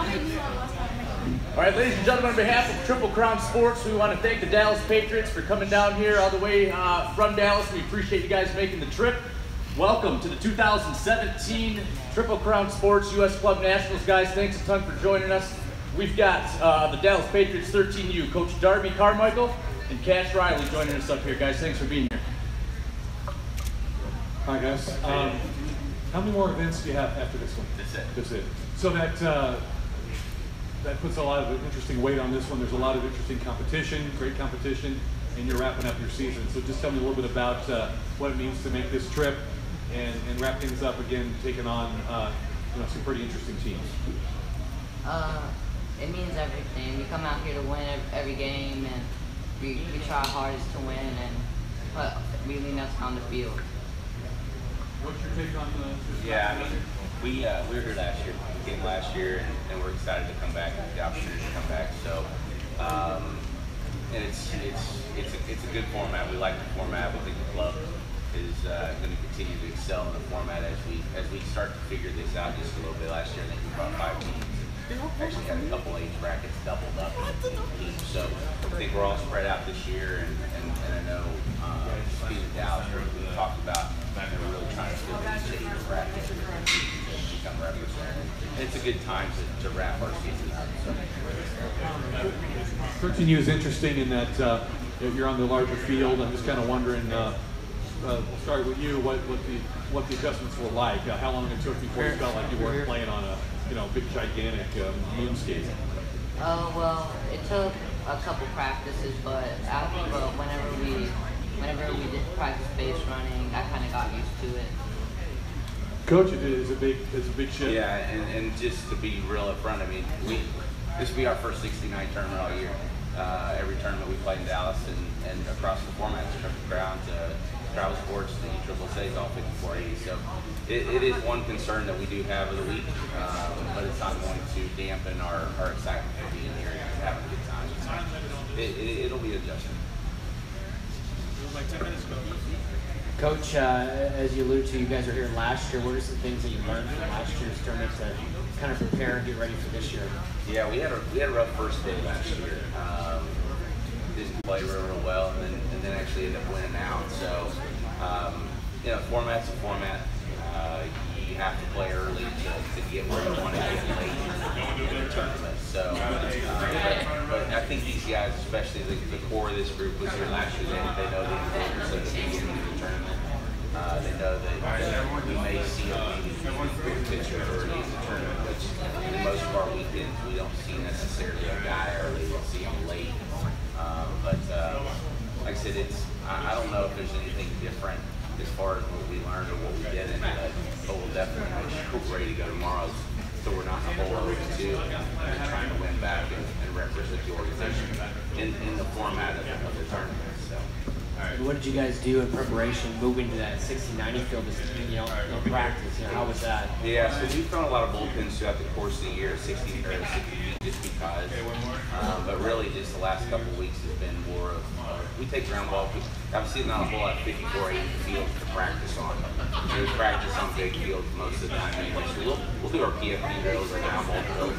All right, ladies and gentlemen, on behalf of Triple Crown Sports, we want to thank the Dallas Patriots for coming down here all the way from Dallas. We appreciate you guys making the trip. Welcome to the 2017 Triple Crown Sports U.S. Club Nationals, guys. Thanks a ton for joining us. We've got the Dallas Patriots 13U, Coach Darby Carmichael and Cash Riley joining us up here, guys. Thanks for being here. Hi, guys. How many more events do you have after this one? That's it. So that puts a lot of interesting weight on this one. There's a lot of interesting competition, great competition, and you're wrapping up your season. So just tell me a little bit about what it means to make this trip and wrap things up again, taking on some pretty interesting teams. It means everything. We come out here to win every game, and we try our hardest to win, and we lean us on the field. What's your take on the? Yeah, I mean, we were here last year, came last year, and we're excited to come back and the opportunity to come back. So, and it's a good format. We like the format. We think the club is going to continue to excel in the format as we start to figure this out just a little bit. Last year, I think we brought 5 teams. Actually had a couple age brackets doubled up in teams. So I think we're all spread out this year, and I know Steve and Dallas, we talked about we're really trying to fill these age brackets and become representative. It's a good time to wrap our season up. So. 13U is interesting in that you're on the larger field. I'm just kind of wondering. We'll start with you. What the adjustments were like. How long it took before you felt like you weren't playing on a big gigantic moonscape? Well, it took a couple practices, but I think whenever we did practice base running, I kind of got used to it. Coach, it's a big shift. Yeah, and just to be real up front, I mean, this will be our first 69 tournament all year. Every tournament we play in Dallas and across the formats, Triple Crown to Travel Sports to ESSA is all 5480. So it is one concern that we do have of the week, but it's not going to dampen our excitement for being here and having a good time. It'll be adjusted. Coach, as you alluded to, you guys were here last year. What are some things that you learned from last year's tournament to kind of prepare and get ready for this year? Yeah, we had a rough first day last year. Didn't play real well, and then actually ended up winning out. So, format's a format. You have to play early to get where you want to get late in the tournament. So, but I think these guys, especially the core of this group, was here last year. They know the importance of the beginning of the tournament. They know that we may see a quick pitcher early in the tournament, which in most of our weekends we don't see necessarily a guy early. We'll see him late. But like I said, I don't know if there's anything different as far as what we learned or what we didn't, but we'll definitely make sure we're ready to go tomorrow, so we're not in the hole 0-2 and trying to win back and represent the organization in the format of the tournament. So. What did you guys do in preparation, moving to that 60-90 field, in practice? How was that? Yeah, so we've thrown a lot of bullpens throughout the course of the year, 60 feet just because. But really, just the last couple of weeks has been more of we take ground ball. I've seen not a whole lot of 54-80 fields to practice on. So we practice on big fields most of the time anyway. So we'll do our PFD drills or ground ball drills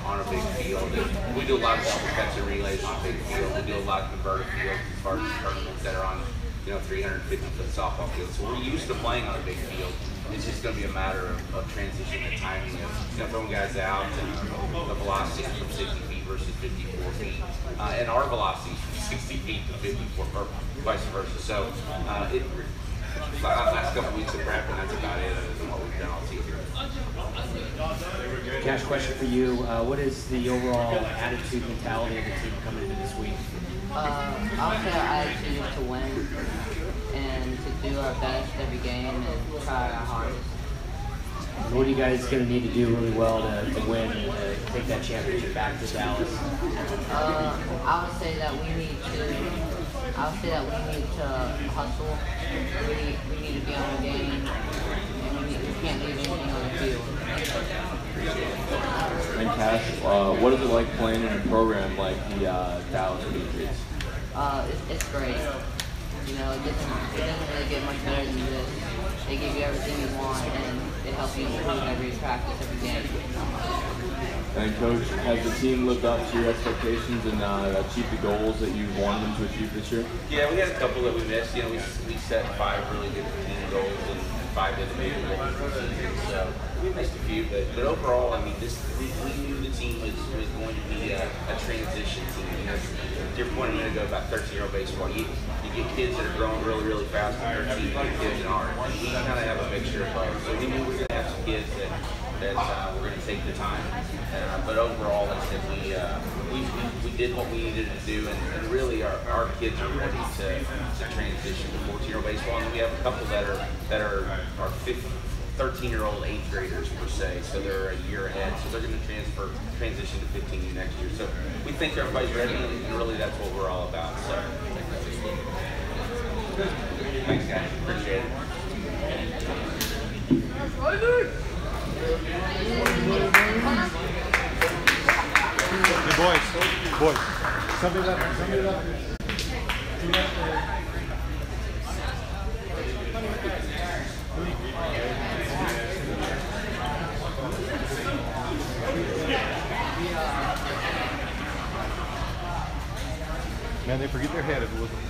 on a big field. And we do a lot of double-catcher relays on a big field. We do a lot of converted fields as far as tournaments that are on 350-foot softball fields. So we're used to playing on a big field. It's just going to be a matter of transition and timing of throwing guys out and the velocity from 60 feet versus 54 feet. And our velocity from 60 feet to 54, or vice versa. So last couple weeks of prep, and that's about it other than what we've done all season. Cash, question for you. What is the overall attitude, mentality of the team coming into this week? I would say our attitude is to win and to do our best every game and try our hardest. And what are you guys going to need to do really well to win and to take that championship back to Dallas? I would say that we need to hustle. We need to be on the game, and we can't leave anything on the field. And Cash, what is it like playing in a program like the Dallas Patriots? It's great. It doesn't really get much better than this. They give you everything you want, and it helps you improve every practice, every game. And Coach, has the team lived up to your expectations and achieved the goals that you wanted them to achieve this year? Yeah, we had a couple that we missed. You know, we set 5 really good team goals and 5 individual goals for the season. So we missed a few, but overall, I mean, we knew the team was going to be a transition team. You know, to your point a minute ago about 13-year-old baseball, you get kids that are growing really, really fast and 13 and kids that aren't. And we kind of have a mixture of both. So we knew we were going to have some kids that we're going to take the time. But overall, like I said, we did what we needed to do, and really our kids are ready to transition to 14-year-old baseball. And we have a couple that are 13-year-old 8th graders per se, so they're a year ahead. So they're going to transition to 15U next year. So we think everybody's ready, and really that's what we're all about. So thanks, guys. Appreciate it. Hey boys, somebody up. Man, they forget their head if it wasn't.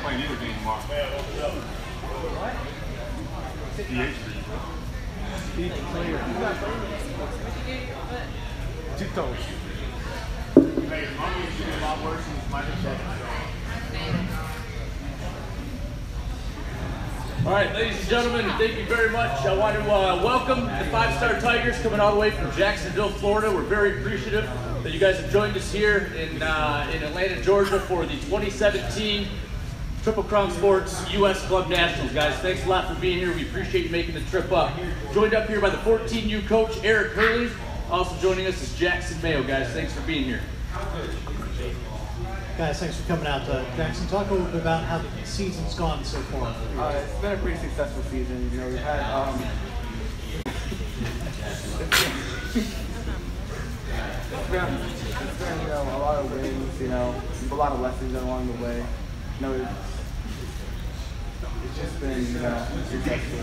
Playing either game tomorrow. What? DH for you. Each player. Tiptoes. Hey, Mommy's doing a lot worse than Michael Jackson. All right, ladies and gentlemen, thank you very much. I want to welcome the 5-Star Tigers coming all the way from Jacksonville, Florida. We're very appreciative that you guys have joined us here in Atlanta, Georgia for the 2017 Triple Crown Sports U.S. Club Nationals. Guys, thanks a lot for being here. We appreciate you making the trip up. Joined up here by the 14U coach, Eric Hurley. Also joining us is Jackson Mayo. Guys, thanks for being here. Guys, thanks for coming out. Jackson, talk a little bit about how the season's gone so far. It's been a pretty successful season. You know, we've had it's been you know, a lot of wins. You know, a lot of lessons along the way. You know, it's just been successful.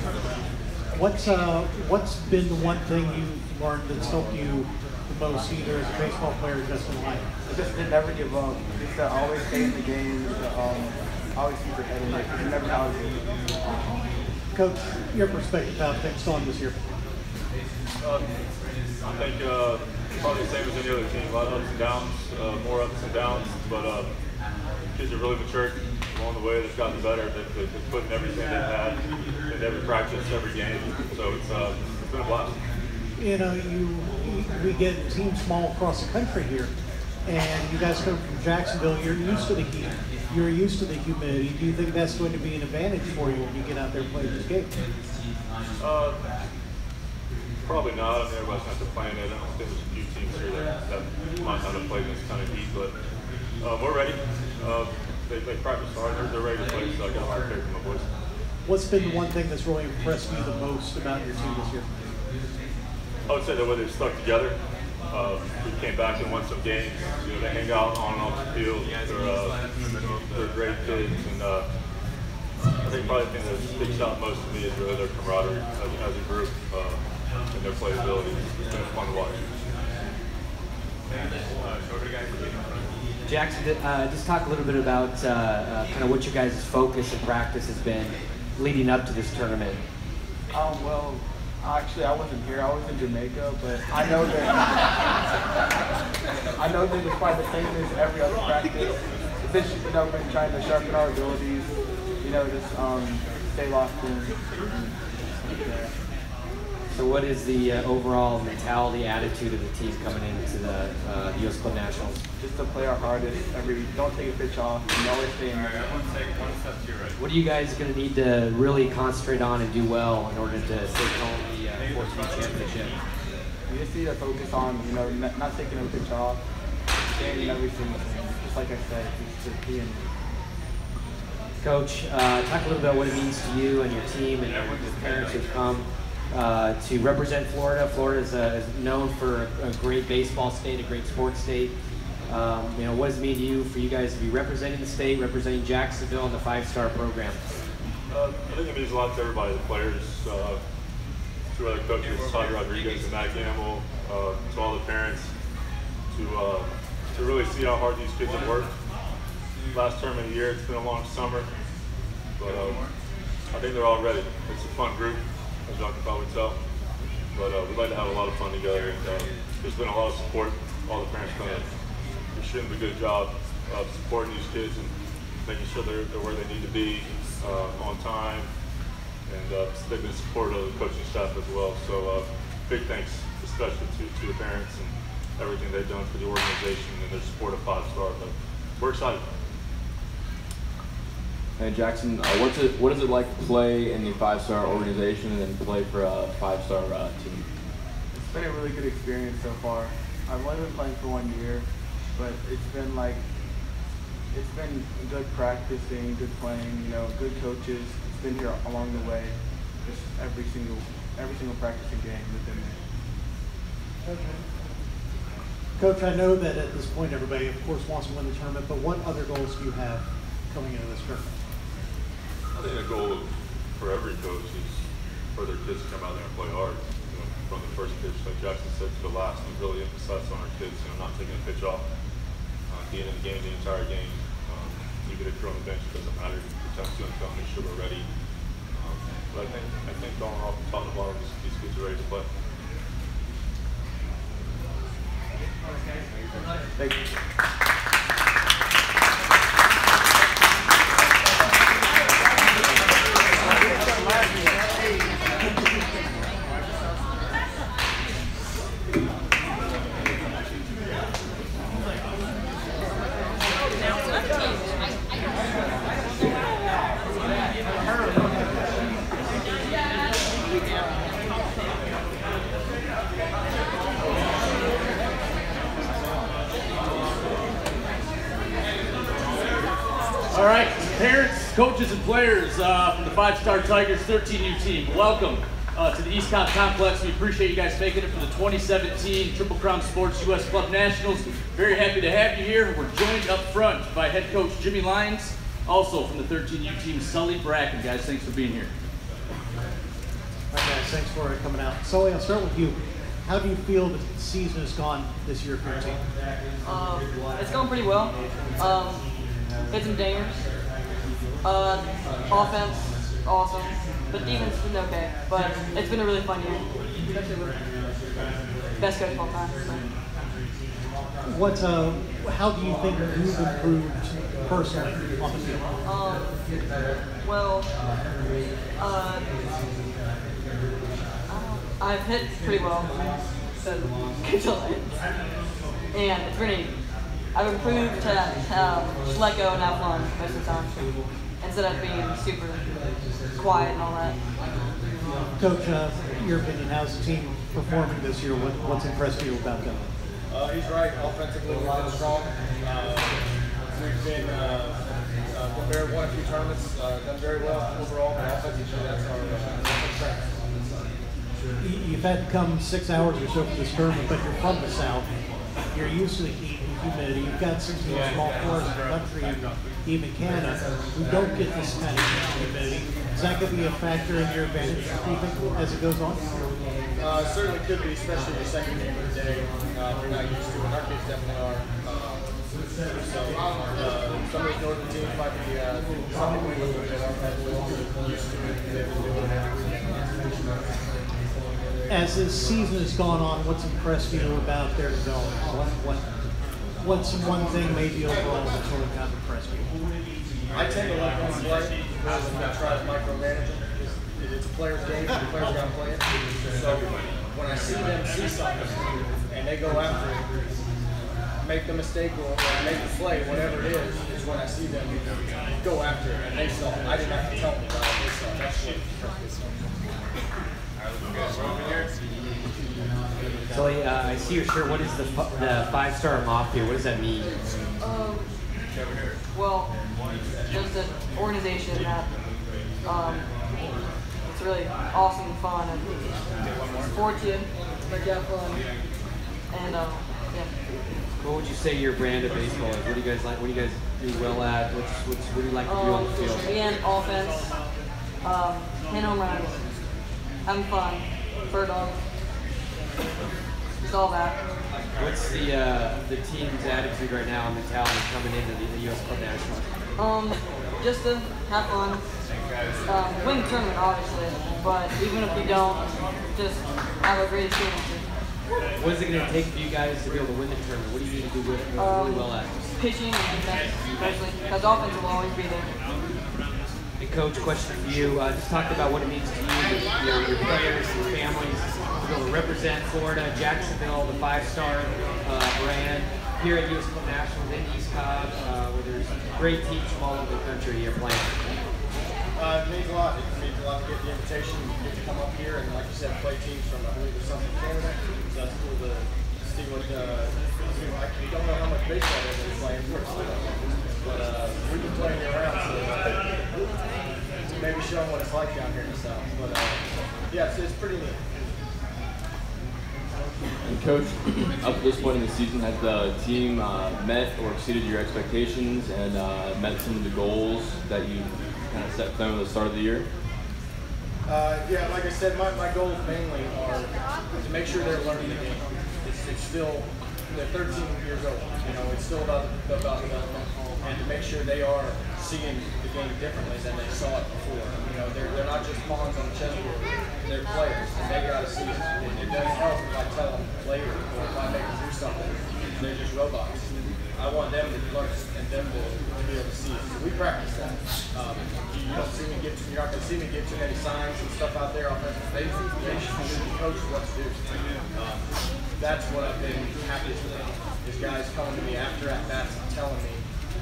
What's been the one thing you've learned that's helped you the most, either as a baseball player or just in life? Just to never give up. Just to always stay in the game. Always keep your head in it. You never know how to Coach, your perspective how things gone this year? I think probably the same as any other team. A lot of ups and downs, more ups and downs, but kids are really matured along the way. They've gotten better. They've put in everything they've had in every practice, every game. So it's been a blast. You know, we get teams from all across the country here, and you guys come from Jacksonville. You're used to the heat. You're used to the humidity. Do you think that's going to be an advantage for you when you get out there and play this game? Probably not. I mean, everybody's not to plan it. I don't think there's a few teams here that might not have played this kind of heat, but we're ready. They practice hard. They're ready to play, so I got a lot of faith in my boys. What's been the one thing that's really impressed you the most about your team this year? I would say the way they've stuck together. We came back and won some games. You know, they hang out on and off the field. They're great kids, and I think probably the thing that sticks out most to me is really their camaraderie as a group and their playability. It's been fun to watch. Jackson, just talk a little bit about kind of what your guys' focus and practice has been leading up to this tournament. Well, actually, I wasn't here. I was in Jamaica, but I know that it's probably the same as every other practice. It's just, you know, been trying to sharpen our abilities. You know, just stay locked in. So, what is the overall mentality, attitude of the team coming into the U.S. Club Nationals? Just to play our hardest. Don't take a pitch off. And always stay in there. What are you guys going to need to really concentrate on and do well in order to take home the 14th championship? We just need to focus on, you know, not taking a pitch off, staying in every single thing. just like I said, just being. Coach, talk a little about what it means to you and your team and your parents who've come to represent Florida. Florida is known for a great baseball state, a great sports state. What does it mean to you for you guys to be representing the state, representing Jacksonville and the 5-star program? I think it means a lot to everybody, the players, to other coaches, Todd Rodriguez and Matt Gamble, to all the parents, to really see how hard these kids have worked. Last term of the year, it's been a long summer, but I think they're all ready. It's a fun group, as y'all can probably tell, but we'd like to have a lot of fun together. And, there's been a lot of support. All the parents done a extremely good job of supporting these kids and making sure they're where they need to be on time, and they've been supportive of the coaching staff as well. So big thanks, especially to the parents and everything they've done for the organization and their support of 5-star. But we're excited. And Jackson, what is it like to play in the 5-star organization and then play for a 5-star team? It's been a really good experience so far. I've only been playing for 1 year, but it's been good practicing, good playing, good coaches. It's been here along the way. Just every single practicing game within there. Okay. Coach, I know that at this point everybody, of course, wants to win the tournament, but what other goals do you have coming into this tournament? I think the goal for every coach is for their kids to come out there and play hard. From the first pitch, like Jackson said, to the last, and really emphasize on our kids, not taking a pitch off, being in the game the entire game. Even if you're on the bench, it doesn't matter. You attempt to come, make sure we're ready. But I think going off the top of the bottom, these kids are ready to play. Thank you. All right, parents, coaches, and players from the 5-Star Tigers 13U team, welcome to the EastConn Complex. We appreciate you guys making it for the 2017 Triple Crown Sports U.S. Club Nationals. Very happy to have you here. We're joined up front by head coach Jimmy Lyons, also from the 13U team, Sully Bracken. Guys, thanks for being here. All right, guys, thanks for coming out. Sully, I'll start with you. How do you feel the season has gone this year for your team? It's going pretty well. Hit some dingers. Offense, awesome. But defense has been okay. But it's been a really fun year. Best coach of all time. So. How do you think you've improved personally on the field? I've hit pretty well. So, and it's pretty. I've improved to just let go and have fun most of the time, instead of being super quiet and all that. Coach, your opinion, how's the team performing this year? What's impressed you about them? He's right. Offensively, we've been strong. We've been prepared, won a few tournaments, done very well overall, but offensively, that's our strength. You've had to come 6 hours or so for this tournament, but you're from the South. You're used to the heat and humidity. You've got some small corners of the country, and even Canada, who don't get this kind of humidity. Is that going to be a factor in your advantage, do you think, as it goes on? Certainly could be, especially the second game of the day. We're not used to it. Our kids definitely are. Some of these northern teams might be something we look at our used to it. They've been doing it every week. As this season has gone on, what's impressed you about their development? What's one thing maybe overall that's really kind of impressed you? I tend to let them play rather than try to micromanage them. It's a player's game, the player's got to play it. So when I see them see something and they go after it, make the mistake or make the play, whatever it is when I see them go after it and they saw it. I didn't have to tell them about it. They saw it. That's what impressed me. So I see your shirt. What is the 5-star Mafia? What does that mean? Well, just an organization that it's really awesome and fun and supports you, make you have fun, and yeah. What would you say your brand of baseball is? What do you guys like? What do you guys do well at? What do you like to do on the field? Again, offense, hit home runs, having fun, bird dogs, just all that. What's the team's attitude right now and mentality coming into the U.S. Club National? Just to have fun, win the tournament obviously, but even if we don't, just have a great experience. What is it going to take for you guys to be able to win the tournament? What do you need to do really well at? Pitching and defense, especially, because offense will always be there. And Coach, question for you. Just talked about what it means to you, your players, your families, to be able to represent Florida, Jacksonville, the five-star brand, here at U.S. Club Nationals in East Cobb, where there's great teams from all over the country here playing. It means a lot. It means a lot to get the invitation, get to come up here, and like you said, play teams from, I believe, something Canada. So that's cool to see what, I don't know how much baseball they've been playing, but we've been playing around, so maybe show them what it's like down here in the South. But yeah, it's pretty neat. And Coach, up to this point in the season, has the team met or exceeded your expectations and met some of the goals that you kind of set for them at the start of the year? Yeah, like I said, my goals mainly are to make sure they're learning the game. It's still, they're 13 years old, you know, it's still about development, and to make sure they are seeing the game differently than they saw it before. You know, they're not just pawns on the chessboard, they're players, and they got to see it. It doesn't help if I tell them later, or if I make them do something, they're just robots. I want them to learn and them to be able to see it. So we practice that. You don't see me you're not going to see me give too many signs and stuff out there offensive spaces. They should be coached what to do. That's what I've been happiest with. Is guys coming to me after at bats and telling me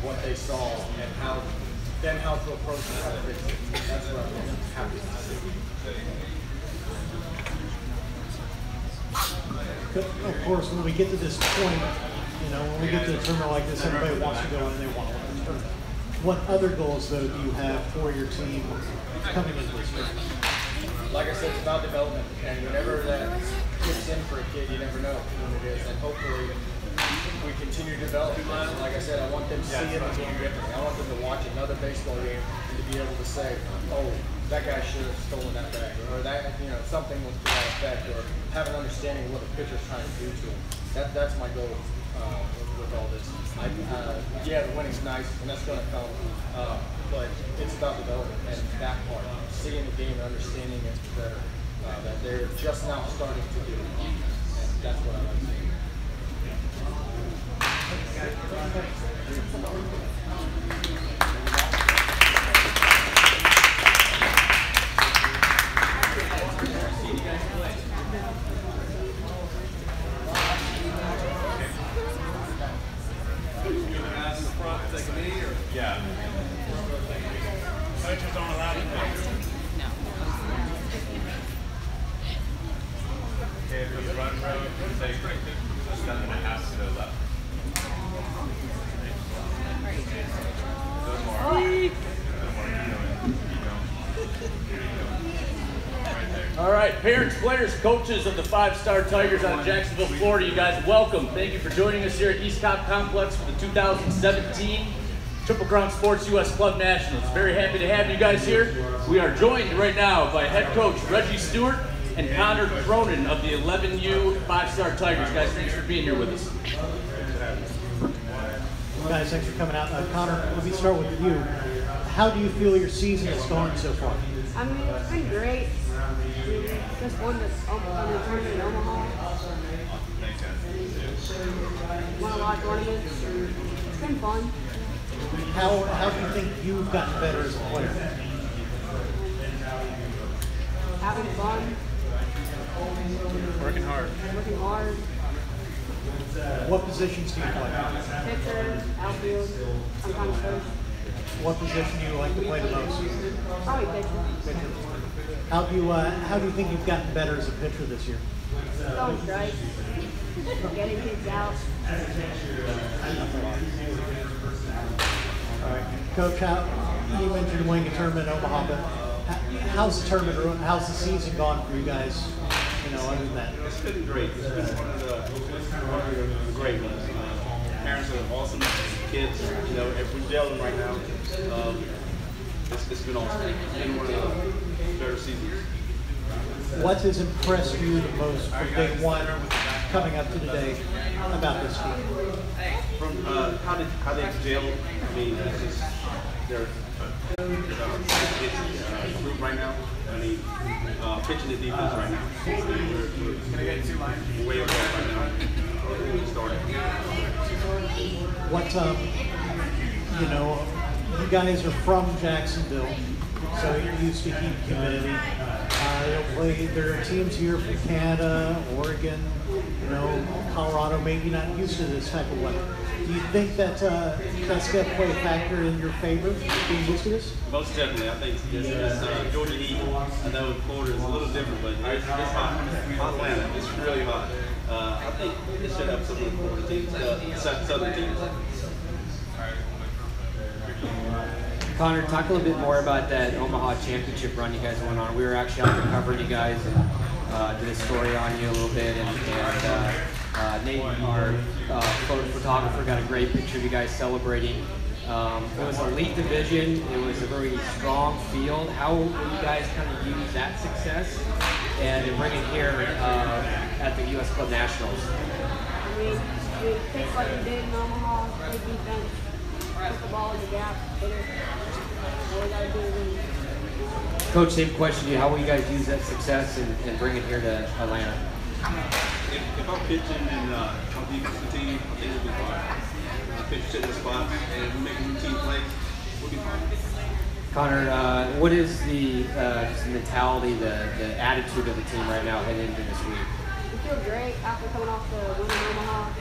what they saw and how to approach it, how to fix it. That's what I've been happiest to see. Of course, when we get to this point, you know, when we get to a tournament like this, everybody wants to go and they want to win the tournament. What other goals, though, do you have for your team coming into this tournament? Like I said, it's about development, and whenever that kicks in for a kid, you never know when it is, and hopefully we continue to develop. Like I said, I want them to see it again differently. I want them to watch another baseball game and to be able to say, oh, that guy should have stolen that bag, or that, you know, something was to that effect, or have an understanding of what the pitcher's trying to do to him. That's my goal with all this. Yeah, the winning's nice, and that's going to come, but it's about development and that part, seeing the game and understanding it better, that they're just now starting to do, and that's what I like to see. Yeah. Coaches aren't allowed to play. Okay, for the run road, take just 7.5 to the left. Good more. All right, parents, players, coaches of the Five-Star Tigers out of Jacksonville, Florida, you guys, welcome. Thank you for joining us here at East Cobb Complex for the 2017 Triple Crown Sports U.S. Club Nationals. Very happy to have you guys here. We are joined right now by head coach Reggie Stewart and Connor Cronin of the 11U Five-Star Tigers. Guys, thanks for being here with us. Guys, thanks for coming out. Connor, let me start with you. How do you feel your season has gone so far? I mean, it's been great. We just won the tournament in Omaha. Won a lot of tournaments. It's been fun. How do you think you've gotten better as a player? Having fun. Working hard. Working hard. What positions do you play? Pitcher, outfield, sometimes coach. What position do you like to play the most? Probably pitcher. Pitcher. How do you think you've gotten better as a pitcher this year? Throwing strikes. Getting kids out. Coach, you mentioned winning a tournament in Omaha, but how's the tournament, how's the season gone for you guys? You know, other than that, it's been great. It's been one of the great ones. Parents are awesome kids. You know, if we're gelling right now, it's been awesome. It's been one of the better seasons. What has impressed you the most from day one coming up to today about this team? From how they gelled. I mean, it's just they're group right now. I mean, pitching the defense right now. We're way above right now. We started. What you know, you guys are from Jacksonville, so you're used to heat, humidity. There are teams here from Canada, Oregon, you know, Colorado, maybe not used to this type of weather. Do you think that that's going to play a factor in your favor, being used to this? Most definitely. I think this Georgia heat, I know Florida is a little different, but it's hot. Atlanta, it's really hot. I think it should have some of the Florida teams, southern teams. Connor, talk a little bit more about that Omaha championship run you guys went on. We were actually out there covering you guys and did a story on you a little bit. And Nate, our photographer, got a great picture of you guys celebrating. It was an elite division. It was a very strong field. How will you guys kind of use that success and bring it here at the U.S. Club Nationals? I mean, we pitch like we did in Omaha, play defense, put the ball in the gap, hit it. All we gotta do is win. Coach, same question to you. How will you guys use that success and bring it here to Atlanta? If I'm pitching and I'm defensive team, I think we'll be fine. Pitch to the spot and we make routine plays, we'll be fine. Connor, what is the just the mentality, the attitude of the team right now heading into this week? We feel great after coming off the win in Omaha.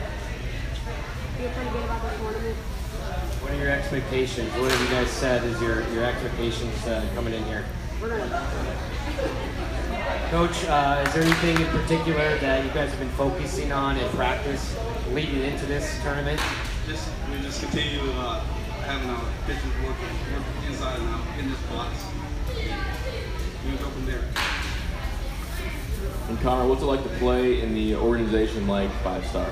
Feel pretty good about the tournament. What are your expectations? What have you guys said is your expectations coming in here? We're gonna. Coach, is there anything in particular that you guys have been focusing on in practice leading into this tournament? We just continue having our pitchers work inside and out in the spots. We go from there. And Connor, what's it like to play in the organization like Five Star?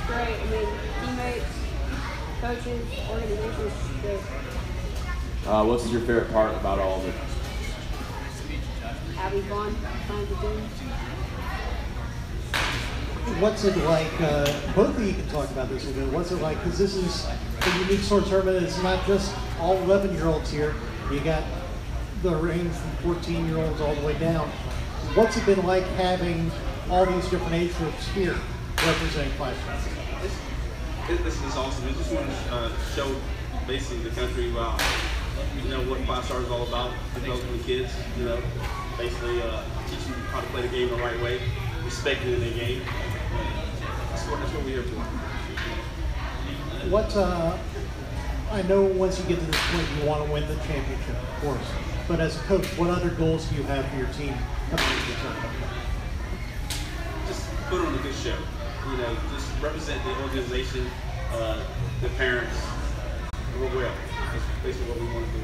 Great. I mean, teammates, coaches, organizations, great. What's your favorite part about all of it? Having fun, playing the team. What's it like, both of you can talk about this a little bit, what's it like, because this is a unique sort of tournament, it's not just all 11-year-olds here, you got the range from 14-year-olds all the way down. What's it been like having all these different age groups here representing Five Star? This is awesome. We just want to show basically the country, you know, what Five Star is all about, developing the kids, you know, basically teaching them how to play the game the right way, respecting their game. That's what we're here for. What, I know once you get to this point you want to win the championship, of course, but as a coach, what other goals do you have for your team coming into the tournament? Just put on a good show, you know, just represent the organization, the parents, real well. That's basically what we want to do.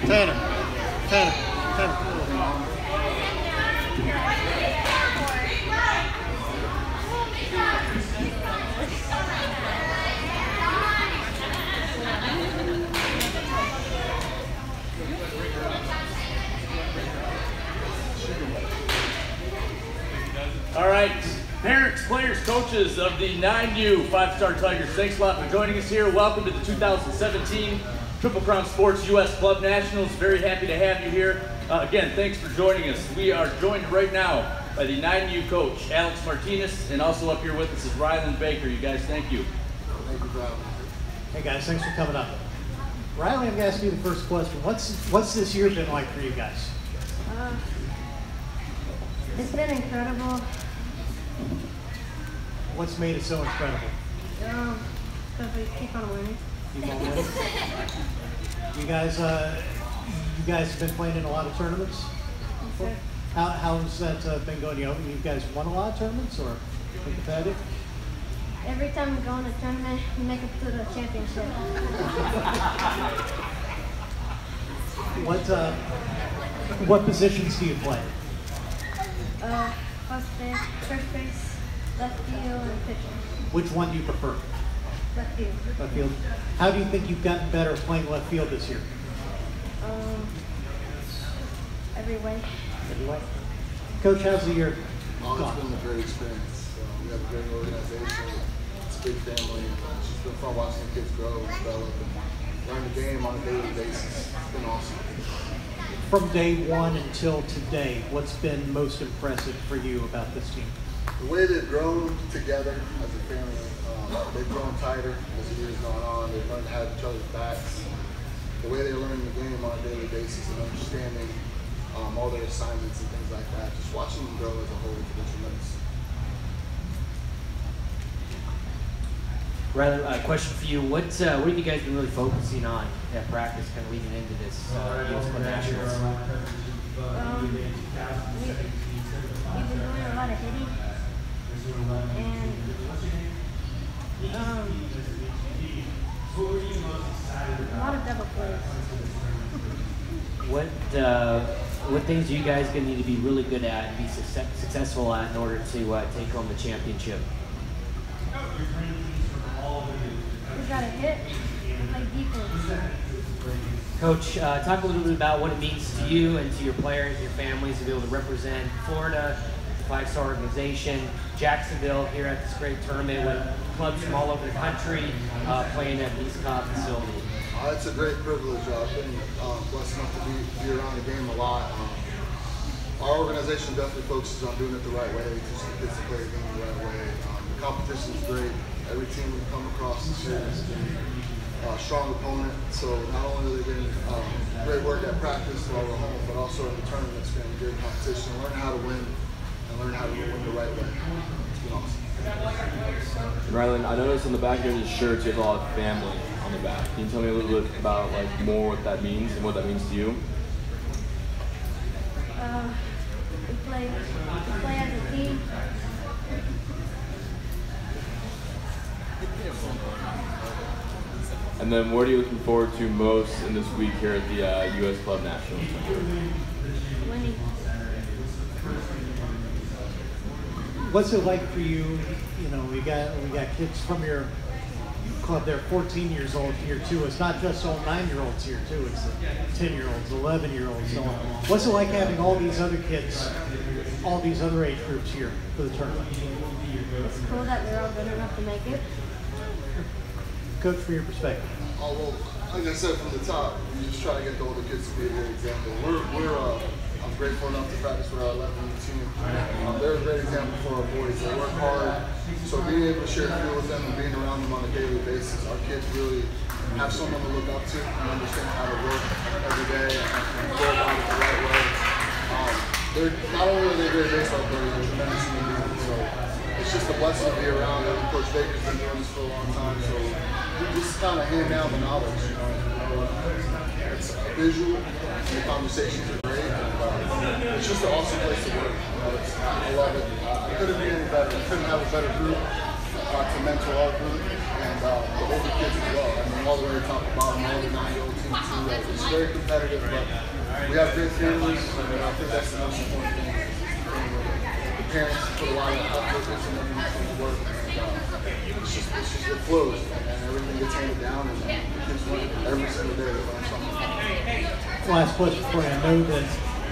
Tanner. All right, parents, players, coaches of the 9U Five Star Tigers, thanks a lot for joining us here. Welcome to the 2017 Triple Crown Sports U.S. Club Nationals. Very happy to have you here. Again, thanks for joining us. We are joined right now by the 9U coach, Alex Martinez, and also up here with us is Ryland Baker. You guys, thank you. Thank you, Ryland. Hey guys, thanks for coming up. Riley, I'm going to ask you the first question. What's this year been like for you guys? It's been incredible. What's made it so incredible? Because we keep on winning. Keep on winning? You guys have been playing in a lot of tournaments? Yes, sir. How's that been going? You guys won a lot of tournaments or been competitive? Every time we go in a tournament, we make it to the championship. What positions do you play? First base, left field, and pitcher. Which one do you prefer? Left field. Left field. How do you think you've gotten better playing left field this year? Every way. Every way. Coach, how's the year Oh, gone? it's been a great experience. We have a great organization. It's a big family. It's just been fun watching the kids grow, develop, and learn the game on a daily basis. It's been awesome. From day one until today, what's been most impressive for you about this team? The way they've grown together as a family, they've grown tighter as the years gone on. They've learned to have each other's backs. The way they learn the game on a daily basis and understanding all their assignments and things like that. Just watching them grow as a whole has been tremendous. Rather, a question for you. What have you guys been really focusing on at practice, kind of leading into this U.S. Club Nationals? We've been doing a lot of hitting and a lot of double plays. What things are you guys going to need to be really good at and be successful at in order to take home the championship? We got to hit and play defense. Coach, talk a little bit about what it means to you and to your players, your families, to be able to represent Florida, the five-star organization, Jacksonville here at this great tournament with clubs from all over the country playing at the East Cobb facility. It's a great privilege. I've been blessed enough to be around the game a lot. Our organization definitely focuses on doing it the right way, teaching the kids to play the game the right way. The competition is great. Every team we come across this year has been a strong opponent. So not only are they getting great work at practice while we're home, but also in the tournament it's been great competition. Learn how to win and learn how to win the right way. It's been awesome. Rylan, I noticed on the back of your shirt you have a lot of family on the back. Can you tell me a little bit about more what that means and what that means to you? We play as a team. And then what are you looking forward to most in this week here at the U.S. Club Nationals? Winning. What's it like for you? You know, we got kids from your club. They're 14 years old here too. It's not just all 9-year-olds here too. It's the 10-year-olds, 11-year-olds, so on. What's it like having all these other kids, all these other age groups here for the tournament? It's cool that they're all good enough to make it. Coach, from your perspective. Oh, well, like I said from the top, we just try to get the older kids to be a good example. I'm grateful enough to practice with our 11-year team. They're a great example for our boys. They work hard, so being able to share the field with them and being around them on a daily basis, our kids really have someone to look up to and understand how to work every day and go about it the right way. Not only are they great baseball players, they're tremendous human beings. So it's just a blessing to be around them. Coach Baker's been doing this for a long time, so we just kind of hand down the knowledge. You know, it's visual, and the conversations are great. It's just an awesome place to work. I love it. It couldn't be any better. We couldn't have a better group to mentor our group and the older kids as well. I mean, all the way to top to bottom, all the 9-year-old team too. It's very competitive, but we have great families, and I think that's the most important thing. The parents put a lot of effort into the work, and it flows, and everything gets handed down, and the kids learn every single day. They learn something. Last question for you. I know that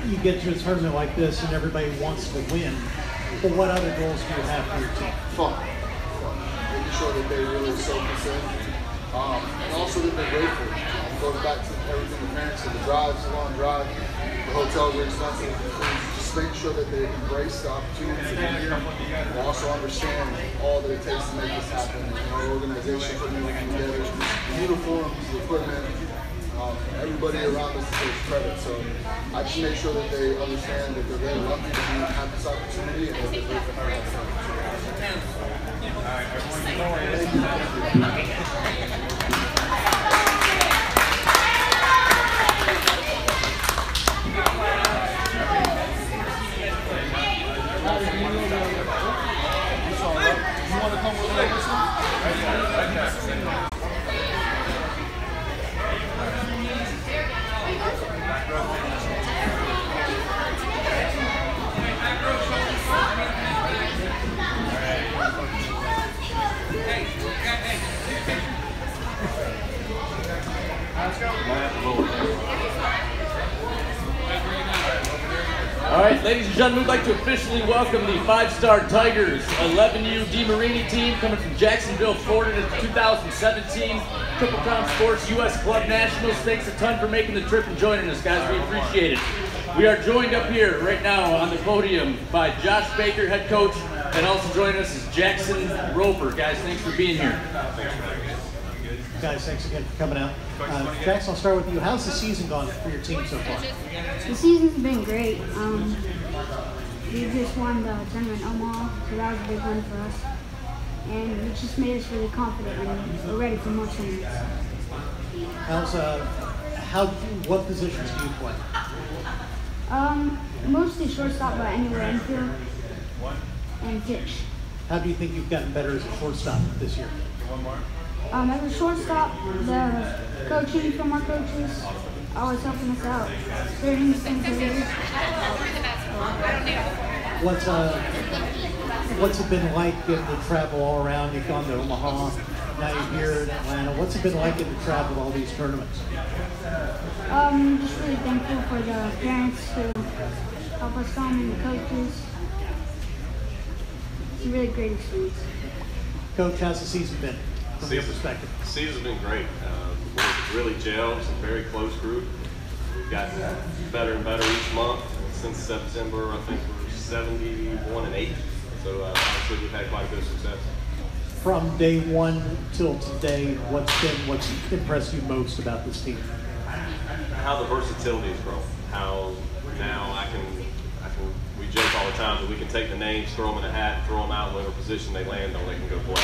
you get to a tournament like this and everybody wants to win, but what other goals do you have for your team? Fun. Making sure that they really soak us in, and also that they're grateful. It goes back to everything the parents said, the drives, the long drive, the hotels are expensive. Just making sure that they embrace the opportunity to be here, and also understand all that it takes to make this happen. And our organization putting everything together, the uniforms, the equipment, Everybody around us deserves credit. So I just make sure that they understand that they're very lucky to have this opportunity and that they're grateful for this You want to come with me? All right, ladies and gentlemen, we'd like to officially welcome the 5-star Tigers 11U DeMarini team coming from Jacksonville, Florida to the 2017 Triple Crown Sports U.S. Club Nationals. Thanks a ton for making the trip and joining us, guys. We appreciate it. We are joined up here right now on the podium by Josh Baker, head coach, and also joining us is Jackson Roper. Guys, thanks for being here. Guys, thanks again for coming out. Jackson, I'll start with you. How's the season gone for your team so far? The season's been great. We just won the tournament in Omaha, so that was a big win for us. And it just made us really confident and we're ready for more tournaments. What positions do you play? Mostly shortstop, but anywhere infield and pitch. How do you think you've gotten better as a shortstop this year? As a shortstop, the coaching from our coaches always helping us out. Learning things that What's it been like getting to travel all around? You've gone to Omaha, now you're here in Atlanta. What's it been like getting to travel all these tournaments? Just really thankful for the parents who help us come and the coaches. It's a really great experience. Coach, how's the season been from your perspective? The season's been great. We're really gelled. It's a very close group. We've gotten better and better each month. Since September, I think we're 71-8. So obviously we've had quite a bit of success. From day one till today, what's impressed you most about this team? How the versatility has grown. How now we joke all the time that we can take the names, throw them in a hat, throw them out, whatever position they land on, they can go play.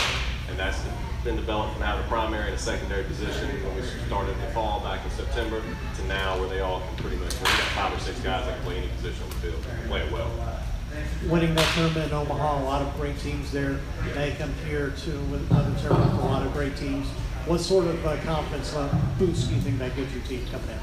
And that's been developed from having a primary and a secondary position when we started in the fall back in September to now where they all can pretty much, we got 5 or 6 guys that can play any position on the field, play it well. Winning that tournament in Omaha, a lot of great teams there. They come here too with other tournaments, a lot of great teams. What sort of confidence boost do you think that gives your team coming in?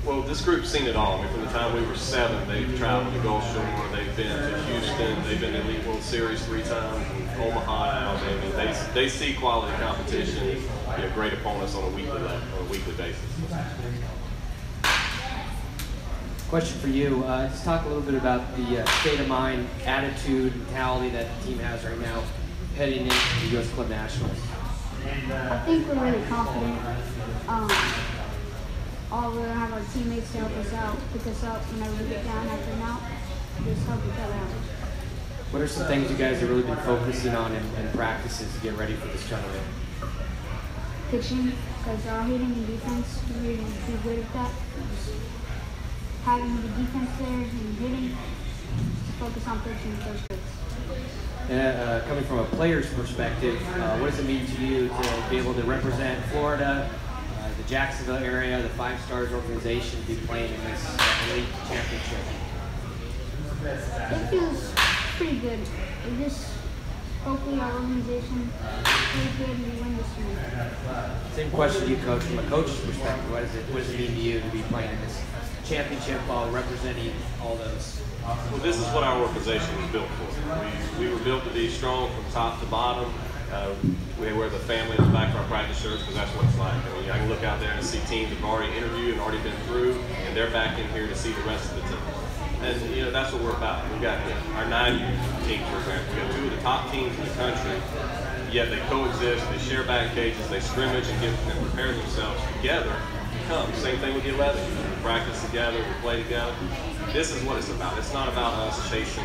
Well, this group's seen it all. I mean, from the time we were 7, they've traveled to Gulf Shore, they've been to Houston, they've been to Elite World Series 3 times, and Omaha now. I mean, they see quality competition, great opponents on a weekly basis. Question for you. Just talk a little bit about the state of mind, attitude, mentality that the team has right now heading into the U.S. Club Nationals. I think we're really confident. We're going to have our teammates to help us out, pick us up whenever we get down after an out. Just help each other out. What are some things you guys have really been focusing on in practices to get ready for this tournament? Pitching, because our hitting and defense, we're really good at that. Just having the defense there and hitting, to focus on pitching with those kids. Coming from a player's perspective, what does it mean to you to be able to represent Florida, the Jacksonville area, the 5 Stars organization, to be playing in this elite championship? It feels pretty good. Hopefully our organization plays good and we win this year. Same question to you, Coach. From a coach's perspective, what does it mean to you to be playing in this championship while representing all those? Well, this is what our organization was built for. We were built to be strong from top to bottom. We wear the family on the back of our practice shirts because that's what it's like. I mean, I can look out there and see teams that have already interviewed and already been through, and they're back in here to see the rest of the team. And that's what we're about. We've got our 9 teams, for example. We have 2 of the top teams in the country, yet they coexist, they share back cages, they scrimmage and prepare themselves together to come. Same thing with the 11. We practice together, we play together. This is what it's about. It's not about us chasing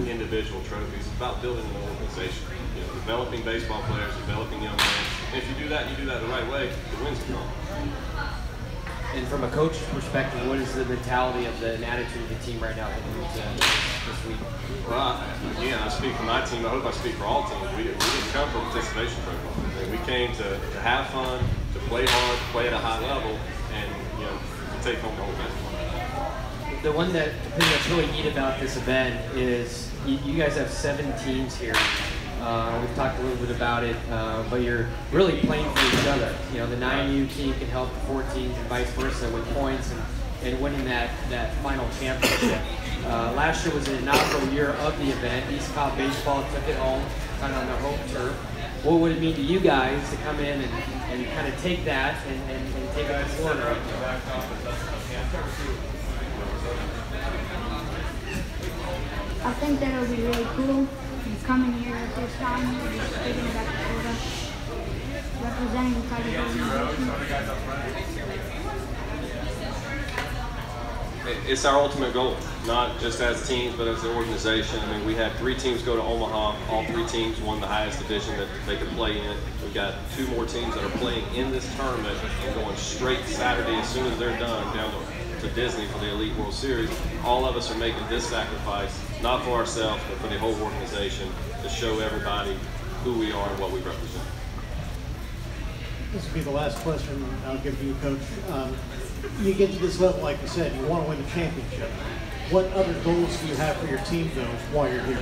individual trophies. It's about building an organization. Developing baseball players, developing young men. And if you do that, and you do that the right way, the wins will come. And from a coach's perspective, what is the mentality of the attitude of the team right now heading into this week? Well, again, I speak for my team. I hope I speak for all teams. We didn't come for participation trophy. I mean, we came to have fun, to play hard, to play at a high level, and to take home the whole thing. The thing that's really neat about this event is you guys have 7 teams here. We've talked a little bit about it, but you're really playing for each other. The 9U team can help the 4 teams and vice versa with points and winning that final championship. Last year was an inaugural year of the event. East Cobb Baseball took it home, kind of on their home turf. What would it mean to you guys to come in and kind of take that and take it to Florida? I think that it'll be really cool. Coming here the first time, just taking it back to Florida, representing the Tigers organization. It's our ultimate goal, not just as teams, but as an organization. I mean, we had 3 teams go to Omaha. All 3 teams won the highest division that they could play in. We've got 2 more teams that are playing in this tournament and going straight Saturday as soon as they're done down to Disney for the Elite World Series. All of us are making this sacrifice, not for ourselves, but for the whole organization, to show everybody who we are and what we represent. This will be the last question I'll give you, Coach. You get to this level, like you said, you want to win the championship. What other goals do you have for your team, though, while you're here?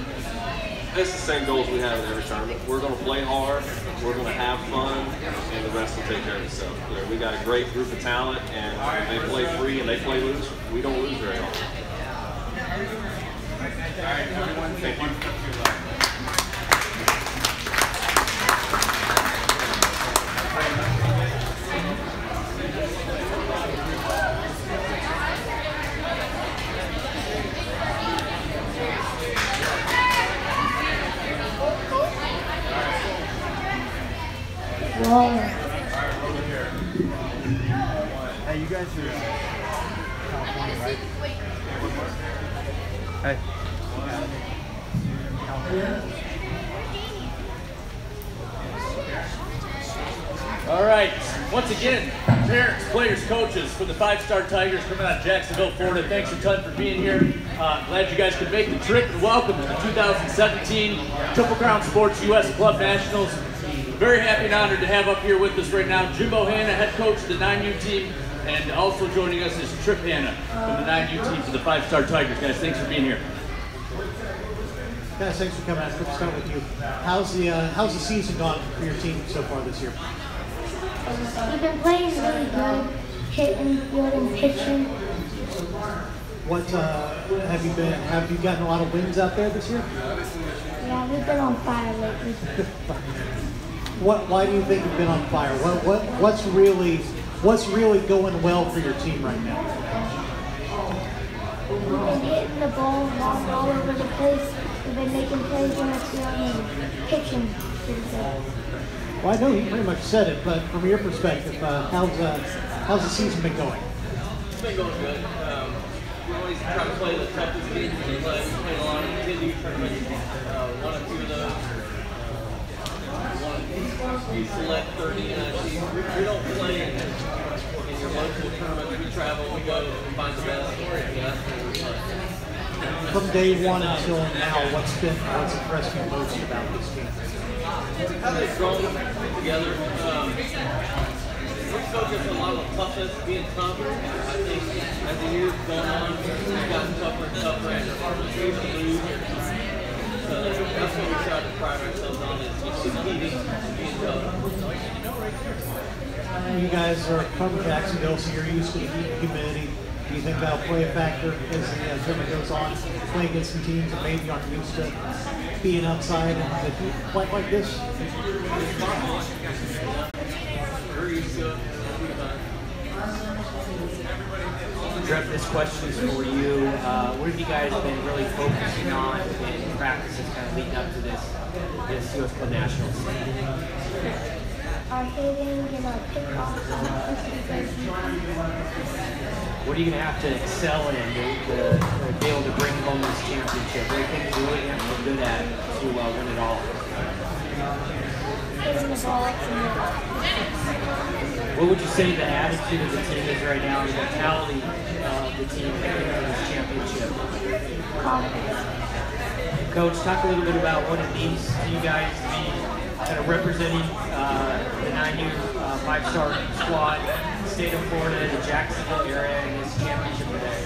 It's the same goals we have in every tournament. We're going to play hard, we're going to have fun, and the rest will take care of itself. We got a great group of talent, and when they play free and they play loose, we don't lose very often. Thank you. Hey, you guys are California, right? Hey. All right, once again, parents, players, coaches for the 5-Star Tigers coming out of Jacksonville, Florida, thanks a ton for being here. Glad you guys could make the trip, and welcome to the 2017 Triple Crown Sports U.S. Club Nationals. Very happy and honored to have up here with us right now Jimbo Hanna, head coach of the 9U team, and also joining us is Trip Hanna from the 9U team for the 5-Star Tigers. Guys, thanks for being here. Guys, thanks for coming out. Let's start with you. How's the season gone for your team so far this year? We've been playing really good, hitting, fielding, pitching. What have you gotten a lot of wins out there this year? Yeah, we've been on fire lately. Why do you think you've been on fire? What's really going well for your team right now? We've been hitting the ball all over the place. We've been making plays on the field and pitching pretty good. Well, I know you pretty much said it, but from your perspective, how's the season been going? It's been going good. We always try to play the toughest games we play. We played a lot of Indy tournaments, one or two of those. We select 30 teams. We don't play in your local tournaments. We travel, we go and find the best. So that's what we play. From day one until now, what's impressed you most about this team? How they've grown together. We focus a lot on toughness, being tough. I think as the years gone on, we've gotten tougher and tougher and lose to lose. So that's what we try to pride ourselves on, is just competing and being tough. You guys are from Jacksonville, so you're used to the heat and humidity. Do you think that'll play a factor as the tournament goes on, playing against some teams that maybe aren't used to being outside and the heat quite like this? Trev, this question is for you. What have you guys been really focusing on in practices kind of leading up to this U.S. Club Nationals? Our hitting and our pickoffs. What are you going to have to excel in to be able to bring home this championship? What are you think you really have to be good at to win it all? hitting the ball up in the What would you say the attitude of the team is right now, the mentality of the team heading into this championship? Coach, talk a little bit about what it means to you guys to be kind of representing the 9U five-star squad, the state of Florida, the Jacksonville area in this championship today.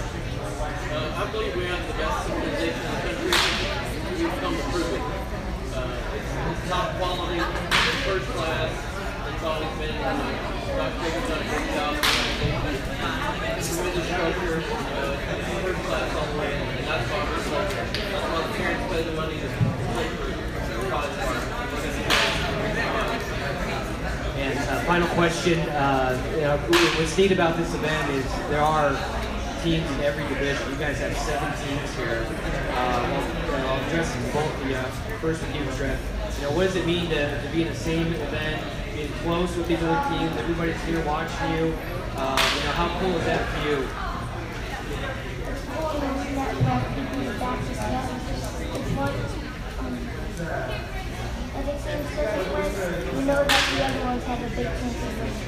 I believe we have the best organization in the country. We've come to prove it. It's top quality, first class. It's always been. Dr. Jacob's done a great job. Tremendous culture. First class all the way, and that's why we're so. That's why the parents pay the money to play for college park. And final question, what's neat about this event is there are teams in every division. You guys have 7 teams here. I'll address both of you. First with you, Trev. What does it mean to be in the same event, being close with these other teams, everybody's here watching you? How cool is that for you? You know that the other ones have a big chance of winning.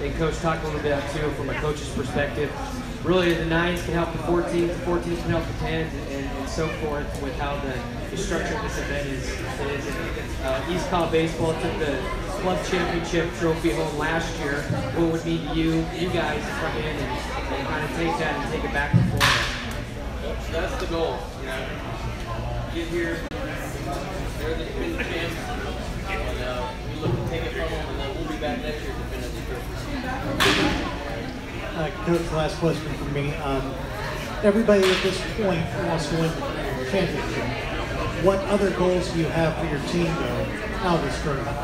And Coach, talk a little bit too from a coach's perspective. Really, the 9s can help the 14s, the 14s can help the 10s, and so forth with how the structure of this event is. East Cobb Baseball took the club championship trophy home last year. What would it mean to you guys to come in and kind of take that and take it back to Florida? That's the goal. Get here, they're the defending champs, and we look to take it from them, and then we'll be back next year to defend the trophy. Coach, last question from me. Everybody at this point wants to win the championship. What other goals do you have for your team, though, out of this tournament?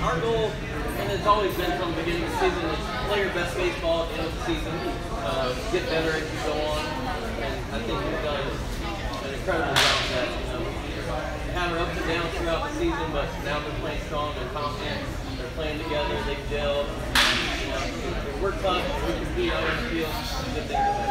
Our goal, and it's always been from the beginning of the season, is play your best baseball at the end of the season, get better as you go on, and I think we've done an incredible job of that. We had our ups and downs throughout the season, but now they're playing strong, they're confident, they're playing together, they gel. We're tough, we compete out on the field, good things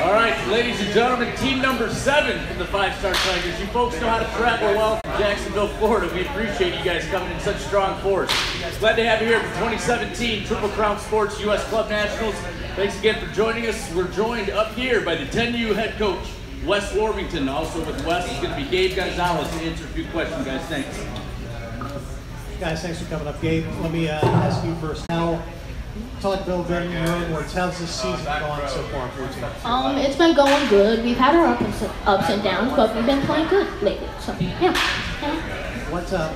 All right, ladies and gentlemen, team number 7 from the 5-Star Tigers. You folks know how to travel well from Jacksonville, Florida. We appreciate you guys coming in such strong force. Glad to have you here for 2017 Triple Crown Sports U.S. Club Nationals. Thanks again for joining us. We're joined up here by the 10U head coach, Wes Worthington. Also with Wes is going to be Gabe Gonzalez to answer a few questions, guys. Thanks. Guys, thanks for coming up. Gabe, let me ask you first. Now, talk Bill during your own words. How's this season gone so far for your team? It's been going good. We've had our ups and downs, but we've been playing good lately. So yeah. What's up?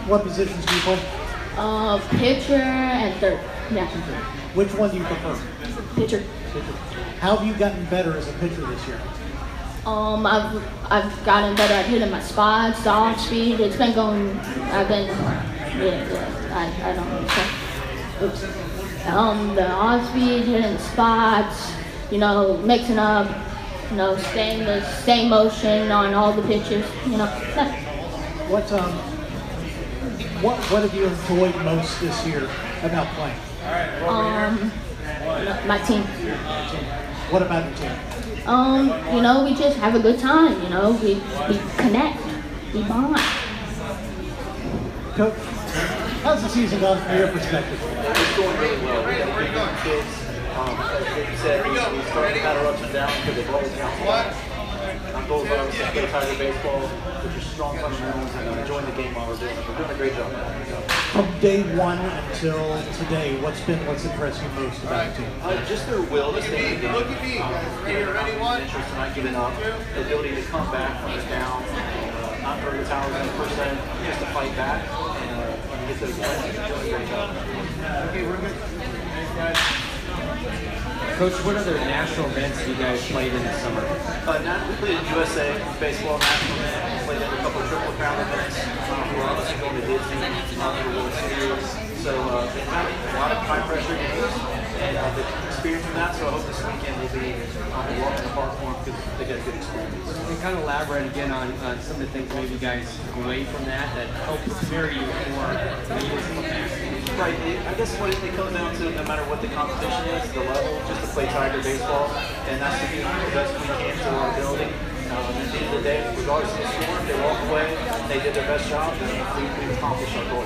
What positions do you play? Pitcher and third. Yeah. Which one do you prefer? Pitcher. How have you gotten better as a pitcher this year? I've gotten better at hitting my spots, the off speed. It's been going. I don't know. Oops. The off speed, hitting spots. Mixing up. Staying the same motion on all the pitches. What have you enjoyed most this year about playing? My team. What about your team? We just have a good time, we connect, we bond. Coach, how's the season gone from your perspective? It's going really well. We got good kids. Like you said, we start to have our ups and downs because they've always bounced back. Our goal is always to play Tiger baseball, which is strong fundamentals, and enjoying the game while we're doing it. We're doing a great job. From day one until today, what's impressed you most about the team? Just their will to stay in the game. Look at me. Interest in not giving up. The ability to come back when it's down, not throw the towels in per se, just to fight back and get those wins. Doing a great job. Okay, we're good. Thanks, guys. Coach, what other national events have you guys played in the summer? We played in USA Baseball National event. We played in a couple of Triple Crown events. We were obviously going to Disney for the World Series. So they've had a lot of high pressure games and the experience from that. So I hope this weekend will be a walk in the park for them because they get a good experience. And kind of elaborate again on some of the things maybe you guys took away from that help prepare you for the Right, I guess what it comes down to, no matter what the competition is, the level, just to play Tiger baseball, and that's to do the best we can to our ability. At the end of the day, regardless of the score, they walk away, they did their best job, and we've accomplished our goal.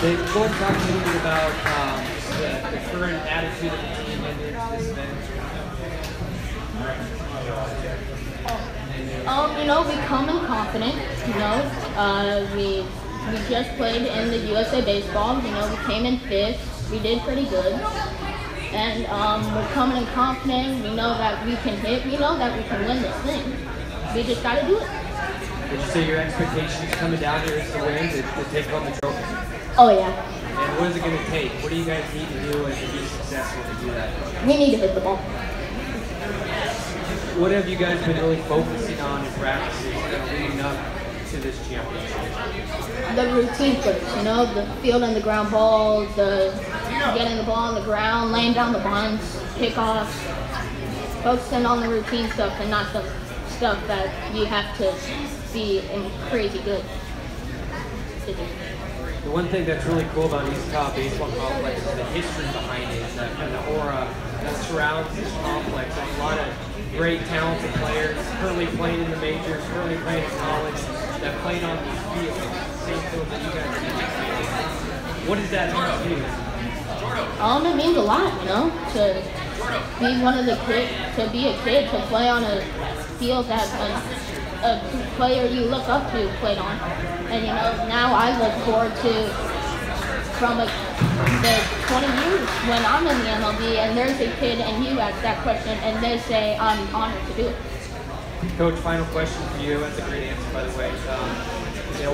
Dave, go and talk a little bit about the current attitude of the team into this event. We come in confident, we just played in the USA Baseball, we came in 5th, we did pretty good. And we're coming in confident, we know that we can hit, we know that we can win this thing. We just gotta do it. Would you say your expectations coming down here is to win, to take home the trophy? Oh yeah. And what is it gonna take? What do you guys need to do and to be successful to do that? We need to hit the ball. What have you guys been really focusing on in practices leading up to this championship? The routine plays, the field and the ground balls, the getting the ball on the ground, laying down the bunts, pickoffs, focusing on the routine stuff and not the stuff that you have to be crazy good to do. The one thing that's really cool about East Cobb Baseball Complex is the history behind it, that kind of aura that surrounds this complex. There's a lot of great, talented players currently playing in the majors, currently playing in college, that played on these fields, same field that you guys are playing on. What does that mean to you? It means a lot, to be one of the kids, to be a kid, to play on a field that a player you look up to played on. And now I look forward to from the 20 years when I'm in the MLB and there's a kid and you ask that question and they say I'm honored to do it. Coach, final question for you. That's a great answer, by the way.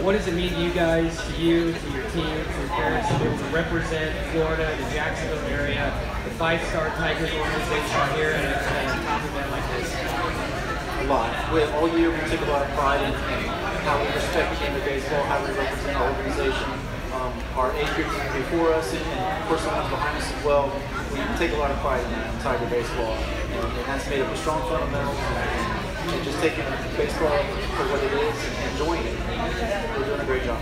What does it mean to you guys, to you, to your team, to your parents, to be able to represent Florida, the Jacksonville area, the 5-Star Tigers organization here at a top event like this? A lot. All year we took a lot of pride in how we respect the game of baseball, how we represent our organization, our age groups before us, and of course the ones behind us as well. We take a lot of pride in that, in Tiger baseball, and that's made up of strong fundamentals and just taking baseball for what it is and enjoying it. We're doing a great job.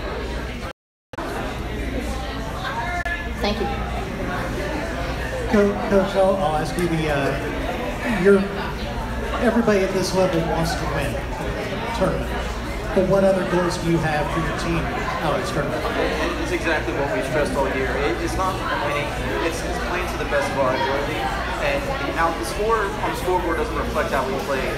Thank you. Coach, I'll ask you everybody at this level wants to win the tournament. But what other goals do you have for your team out of this tournament? It's exactly what we've stressed all year. It's not winning, it's playing to the best of our ability. And the score on the scoreboard doesn't reflect how we played.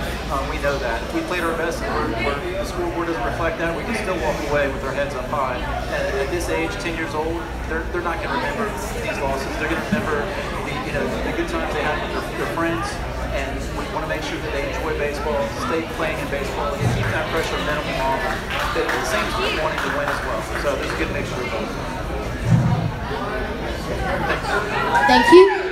We know that. If we played our best and the scoreboard doesn't reflect that, we can still walk away with our heads up high. And at this age, 10 years old, they're not going to remember these losses. They're going to remember the good times they had with their friends. And we want to make sure that they enjoy baseball, stay playing in baseball, and keep that pressure minimum on them. At the same time, wanting to win as well. So there's a good mixture of both. Thank you.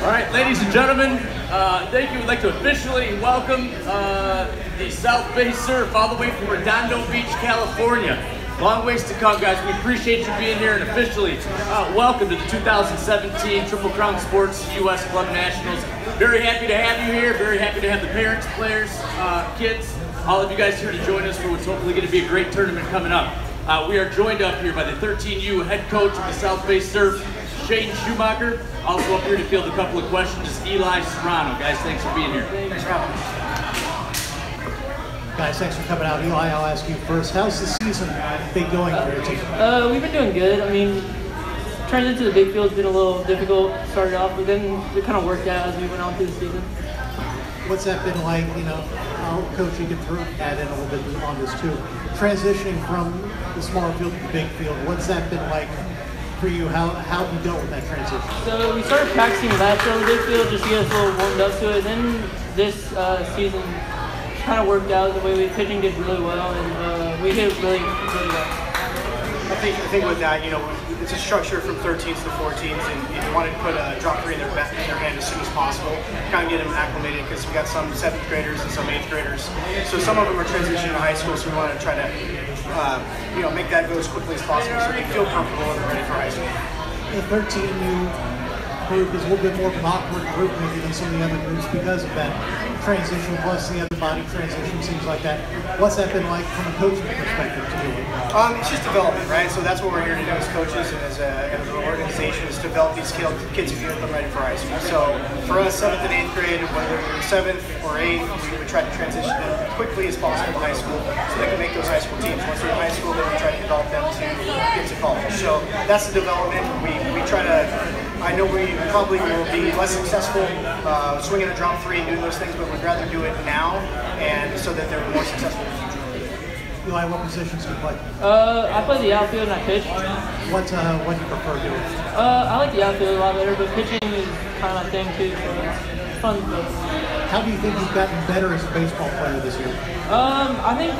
All right, ladies and gentlemen, thank you. We'd like to officially welcome the South Bay Surf all the way from Redondo Beach, California. Long ways to come, guys. We appreciate you being here, and officially welcome to the 2017 Triple Crown Sports U.S. Club Nationals. Very happy to have you here. Very happy to have the parents, players, kids, all of you guys here to join us for what's hopefully going to be a great tournament coming up. We are joined up here by the 13U head coach of the South Bay Surf, Shane Schumacher. Also up here to field a couple of questions is Eli Serrano. Guys, thanks for being here. Thanks for having us. Guys, thanks for coming out. Eli, I'll ask you first. How's the season been going for your team? We've been doing good. I mean, turning into the big field's been a little difficult started off, but then it kind of worked out as we went on through the season. What's that been like? You know, Coach, you can throw that in a little bit on this too. Transitioning from the smaller field to the big field, what's that been like for you? How have you dealt with that transition? So we started practicing last year on the big field just to get us a little warmed up to it. Then this season kind of worked out. The way we pitching did really well, and we hit really well. I think with that, you know, it's a structure from 13s to 14s, and you want to put a drop 3 in their hand as soon as possible, kind of get them acclimated, because we got some 7th graders and some 8th graders. So some of them are transitioning to high school, so we want to try to, you know, make that go as quickly as possible so they feel comfortable and ready for high school. The 13U group is a little bit more of an awkward group maybe than some of the other groups because of that transition, plus the other body transition, things like that. What's that been like from a coaching perspective to do it? It's just development, right? So that's what we're here to do as coaches and as an organization, is develop these kids and get them ready for high school. So for us, 7th and 8th grade, whether you're 7th or 8th, we try to transition them as quickly as possible to high school so they can make those high school teams. Once they're in high school, then we try to develop them to get to college. So that's the development. We try to, I know we probably will be less successful swinging a drop 3 and doing those things, but we'd rather do it now and so that they're more successful in the future. Eli, what positions do you play? I play the outfield and I pitch. What do you prefer doing? I like the outfield a lot better, but pitching is kind of my thing too, so it's fun. How do you think you've gotten better as a baseball player this year? I think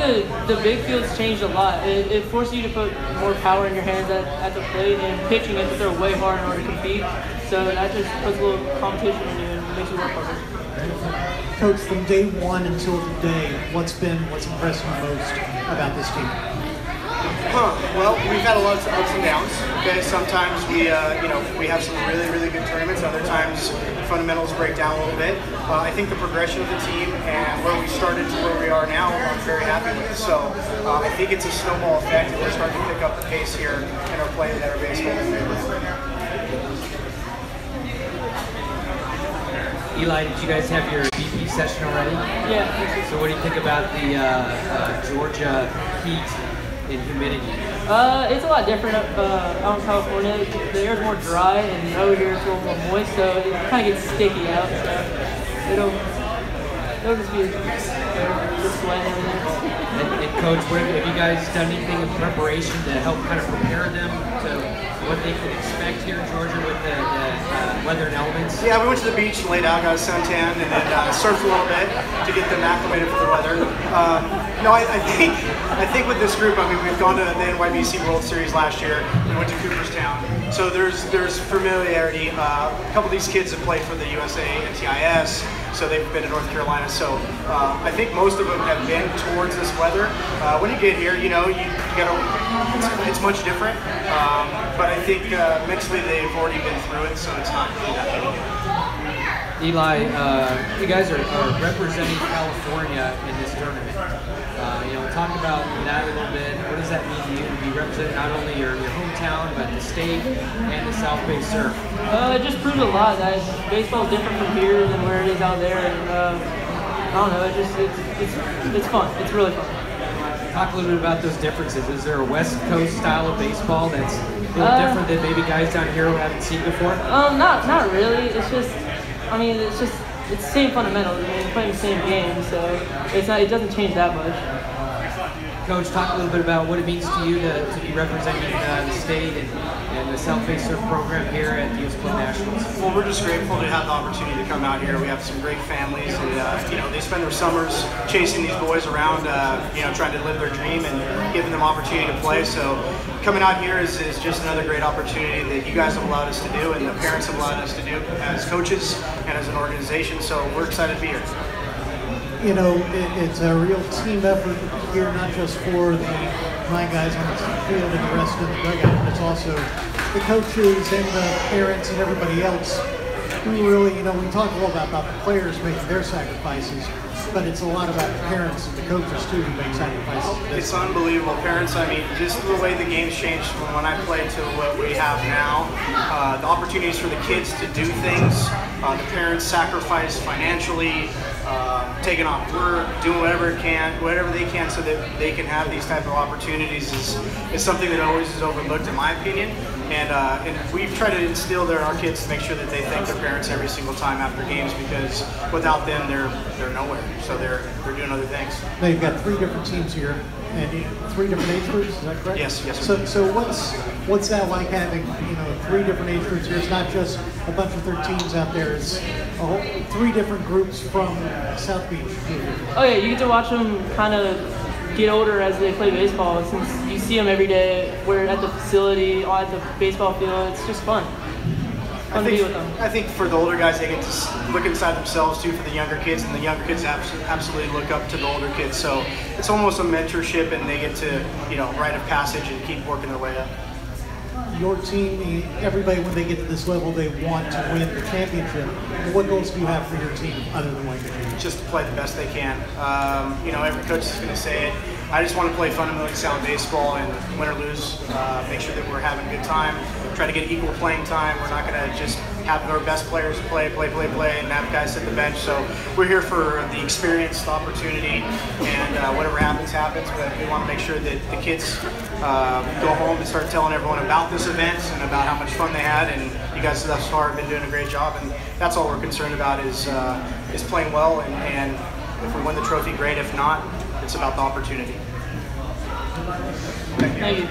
the big field's changed a lot. It forces you to put more power in your hands at the plate, and pitching you have to throw way hard in order to compete. So that just puts a little competition in you and makes you work harder. Coach, from day one until today, what's impressed you most about this team? Well, we've had a lot of ups and downs. Okay, sometimes we have some really good tournaments. Other times, fundamentals break down a little bit. I think the progression of the team and where we started to where we are now, I'm very happy with. So I think it's a snowball effect, and we're starting to pick up the pace here in our play that our baseball. Eli, did you guys have your BP session already? Yeah. So what do you think about the Georgia heat and humidity? It's a lot different out in California. The air's more dry, and over here it's a little more moist, so it kind of gets sticky out. So it'll just be just sweat and everything. And Coach, have you guys done anything in preparation to help kind of prepare them to what they can expect here in Georgia with the weather and elements? Yeah, we went to the beach and laid out, got a suntan, and then surfed a little bit to get them acclimated for the weather. No, I think with this group, I mean, we've gone to the NYBC World Series last year. We went to Cooperstown, so there's familiarity. A couple of these kids have played for the USA and TIS, so they've been to North Carolina. So I think most of them have been towards this weather. When you get here, you know, it's much different. But I think mentally they've already been through it, so it's not that big. Eli, you guys are representing California in this tournament. You know, talk about that a little bit. What does that mean to you to be representing not only your hometown, but the state and the South Bay Surf? It just proves a lot that baseball is different from here than where it is out there. And I don't know, it's fun. It's really fun. Talk a little bit about those differences. Is there a West Coast style of baseball that's a little different than maybe guys down here who haven't seen before? Not really. It's just, I mean, it's the same fundamentals. I mean, you're playing the same game, so it doesn't change that much. Coach, talk a little bit about what it means to you to be representing the state and the South Bay Surf program here at the U.S. Club Nationals. Well, we're just grateful to have the opportunity to come out here. We have some great families, and you know, they spend their summers chasing these boys around, you know, trying to live their dream and giving them opportunity to play. So coming out here is just another great opportunity that you guys have allowed us to do, and the parents have allowed us to do as coaches and as an organization. So we're excited to be here. You know, it's a real team effort here, not just for the 9 guys on the field and the rest of the dugout, but it's also the coaches and the parents and everybody else who really, you know, we talk a lot about the players making their sacrifices, but it's a lot about the parents and the coaches too who make sacrifices. It's unbelievable. Parents, I mean, just the way the game's changed from when I played to what we have now, the opportunities for the kids to do things, the parents sacrifice financially, taking off work, doing whatever they can so that they can have these type of opportunities is something that always is overlooked in my opinion. And we've tried to instill our kids to make sure that they thank their parents every single time after games, because without them they're nowhere. So they're doing other things. Now you've got 3 different teams here and 3 different age groups, is that correct? Yes, yes. So what's that like having, you know, 3 different age groups here? It's not just a bunch of 13s out there. It's 3 different groups from South Beach. Oh yeah, you get to watch them kind of get older as they play baseball, since you see them every day. We're at the facility, at the baseball field. It's just fun. To be with them. I think for the older guys, they get to look inside themselves too. For the younger kids, and the younger kids absolutely look up to the older kids. So it's almost a mentorship, and they get to, you know, rite of passage and keep working their way up. Your team, everybody, when they get to this level, they want to win the championship. What goals do you have for your team other than winning the championship? Just to play the best they can. You know, every coach is going to say it. I just want to play fundamentally sound baseball, and win or lose, make sure that we're having a good time. Try to get equal playing time. We're not going to just have our best players play, and have guys sit the bench. So we're here for the experience, the opportunity, and whatever happens, happens. But we want to make sure that the kids go home and start telling everyone about this event and about how much fun they had. And you guys thus far have been doing a great job, and that's all we're concerned about is playing well. And if we win the trophy, great. If not, it's about the opportunity. Thank you.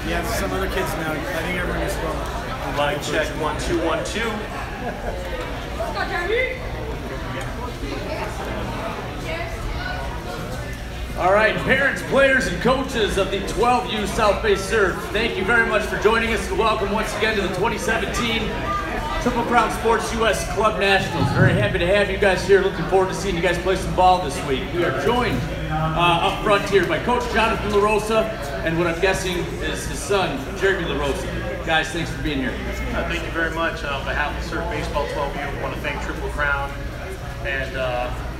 Yeah, some other kids now. I think everyone is going. Line check 1 2 1 2. All right, parents, players, and coaches of the 12U South Bay Surf, thank you very much for joining us, and welcome once again to the 2017 Triple Crown Sports U.S. Club Nationals. Very happy to have you guys here. Looking forward to seeing you guys play some ball this week. We are joined up front here by Coach Jonathan LaRosa and what I'm guessing is his son, Jeremy LaRosa. Guys, thanks for being here. Thank you very much. On behalf of Surf Baseball 12U, I want to thank Triple Crown and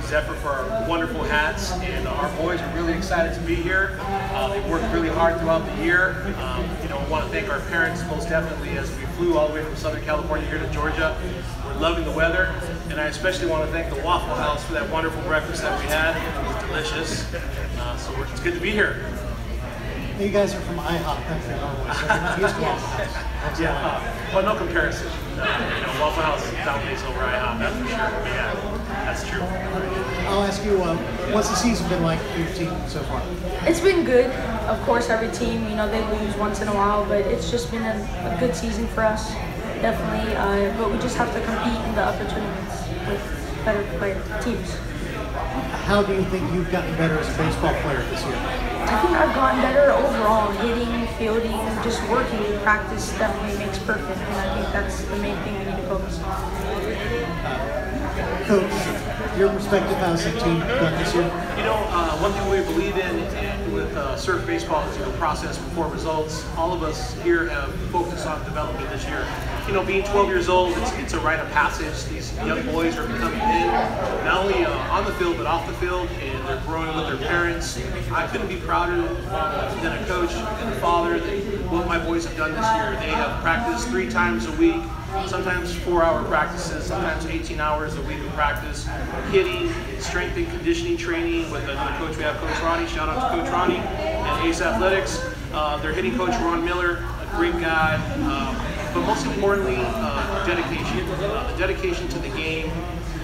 Zephyr for our wonderful hats, and our boys are really excited to be here. They've worked really hard throughout the year. You know, we want to thank our parents most definitely, as we flew all the way from Southern California here to Georgia. We're loving the weather, and I especially want to thank the Waffle House for that wonderful breakfast that we had. It was delicious. So it's good to be here. You guys are from IHOP country normally, so you're not used to Waffle House. Yeah, well, no comparison. You know, Waffle House is down-based over IHOP, that's for sure. But yeah, that's true. I'll ask you, what's the season been like for your team so far? It's been good. Of course, every team, you know, they lose once in a while, but it's just been a good season for us, definitely. But we just have to compete in the upper tournaments with better teams. How do you think you've gotten better as a baseball player this year? I think I've gotten better overall. Hitting, fielding, just working. Practice definitely makes perfect, and I think that's the main thing we need to focus on. Coach, your perspective, how's the team done this year? You know, one thing we believe in with Surf Baseball is, you know, process before results. All of us here have focused on development this year. You know, being 12 years old, it's a rite of passage. These young boys are becoming men, not only on the field, but off the field, and they're growing with their parents. I couldn't be prouder than a coach and a father that what my boys have done this year. They have practiced 3 times a week. sometimes 4-hour practices, sometimes 18 hours a week of practice, hitting, strength and conditioning training with another coach. We have Coach Ronnie, shout out to Coach Ronnie, and Ace Athletics. Their hitting coach, Ron Miller, a great guy, but most importantly, dedication. The dedication to the game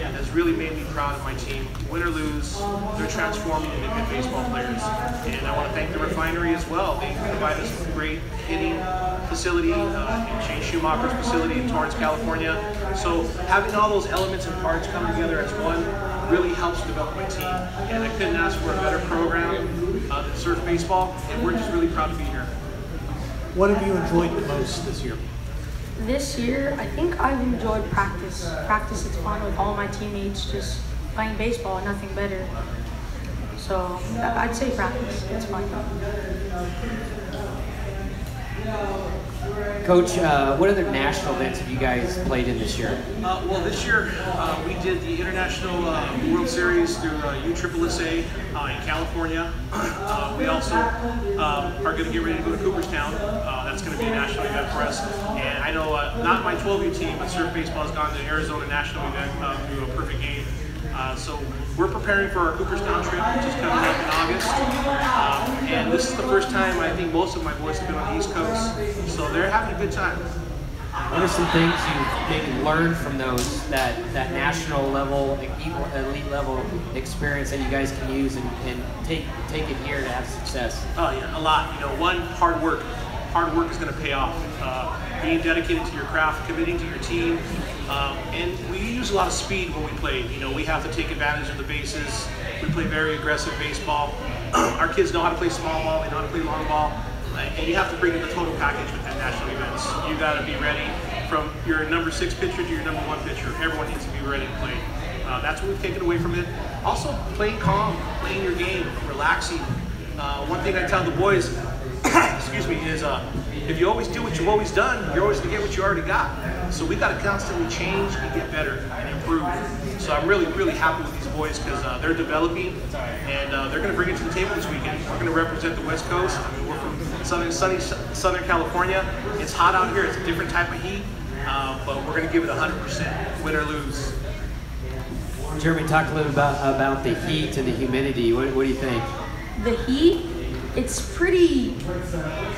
has really made me proud of my team. Win or lose, they're transforming into good baseball players. And I want to thank the refinery as well. They provide us with a great hitting facility in Shane Schumacher's facility in Torrance, California. So having all those elements and parts come together as one really helps develop my team. And I couldn't ask for a better program than Surf Baseball, and we're just really proud to be here. What have you enjoyed the most this year? This year, I think I've enjoyed practice. Practice is fun with all my teammates, just playing baseball and nothing better. So I'd say practice, it's fun. Coach, what other national events have you guys played in this year? Well, this year we did the International World Series through USSSA in California. We also are going to get ready to go to Cooperstown. That's going to be a national event for us. And I know not my 12U team, but Surf Baseball has gone to the Arizona National event through a perfect game. So we're preparing for our Cooperstown trip, which is coming up in August. And this is the first time I think most of my boys have been on the East Coast, so they're having a good time. What are some things you've maybe learned from those, that national level, elite level experience that you guys can use and take it here to have success? Oh yeah, a lot. You know, one, hard work. Hard work is going to pay off. Being dedicated to your craft, committing to your team, and we use a lot of speed when we play. You know, we have to take advantage of the bases. We play very aggressive baseball. Our kids know how to play small ball, they know how to play long ball, and you have to bring in the total package with that national events. You got to be ready from your number 6 pitcher to your number 1 pitcher. Everyone needs to be ready to play. That's what we've taken away from it. Also, playing calm, playing your game, relaxing. One thing I tell the boys, excuse me, is if you always do what you've always done, you're always going to get what you already got. So we've got to constantly change and get better and improve. So I'm really, really happy with these boys because they're developing and they're going to bring it to the table this weekend. We're going to represent the West Coast. I mean, we're from sunny Southern California. It's hot out here. It's a different type of heat, but we're going to give it 100%, win or lose. Jeremy, talk a little about the heat and the humidity. What do you think? The heat, it's pretty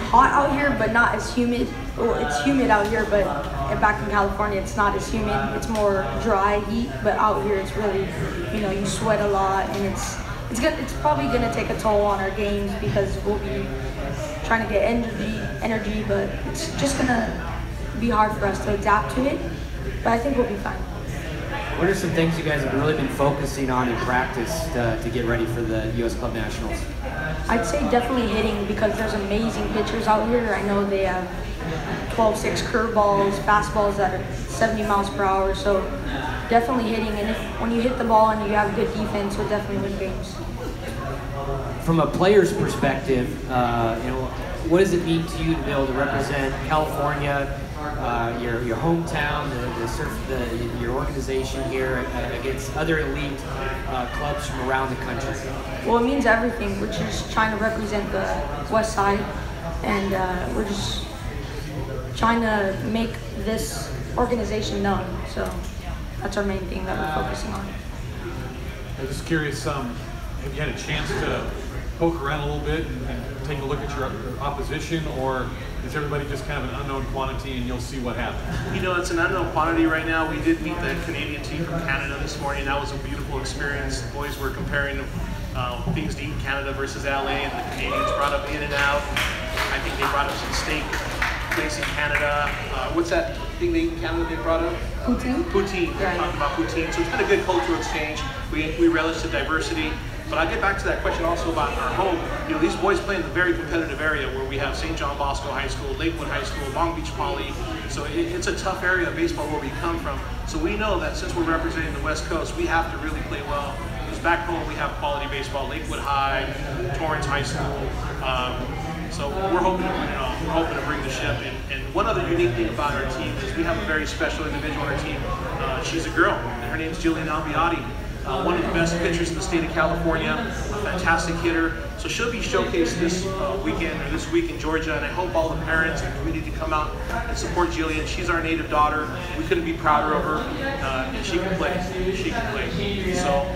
hot out here, but not as humid. Well, it's humid out here, but back in California, it's not as humid. It's more dry heat, but out here, it's really, you know, you sweat a lot, and it's probably gonna take a toll on our games because we'll be trying to get energy, but it's just gonna be hard for us to adapt to it. But I think we'll be fine. What are some things you guys have really been focusing on in practice to get ready for the U.S. Club Nationals? I'd say definitely hitting because there's amazing pitchers out here. I know they have 12-6 curveballs, fastballs that are 70 miles per hour, so definitely hitting. And when you hit the ball and you have good defense, you'll definitely win games. From a player's perspective, you know, what does it mean to you to be able to represent California, your hometown, your organization here against other elite clubs from around the country? Well, it means everything. We're just trying to represent the West Side, and we're just trying to make this organization known. So that's our main thing that we're focusing on. I'm just curious, have you had a chance to poke around a little bit and take a look at your opposition, or is everybody just kind of an unknown quantity and you'll see what happens? You know, it's an unknown quantity right now. We did meet the Canadian team from Canada this morning. That was a beautiful experience. The boys were comparing things to eat in Canada versus LA, and the Canadians brought up In-N-Out. I think they brought up some steak place in Canada. What's that thing they eat in Canada they brought up? Poutine. Poutine. They're talking about poutine. So it's been a good cultural exchange. We relish the diversity. But I'll get back to that question also about our home. You know, these boys play in a very competitive area where we have St. John Bosco High School, Lakewood High School, Long Beach Poly. So it's a tough area of baseball where we come from. So we know that since we're representing the West Coast, we have to really play well. Because back home we have quality baseball, Lakewood High, Torrance High School. So we're hoping to win it all. We're hoping to bring the ship in. And one other unique thing about our team is we have a very special individual on our team. She's a girl, and her name's Jillian Albiati. one of the best pitchers in the state of California, a fantastic hitter. So she'll be showcased this weekend or this week in Georgia, and I hope all the parents and community come out and support Jillian. She's our native daughter. We couldn't be prouder of her, and she can play. She can play. So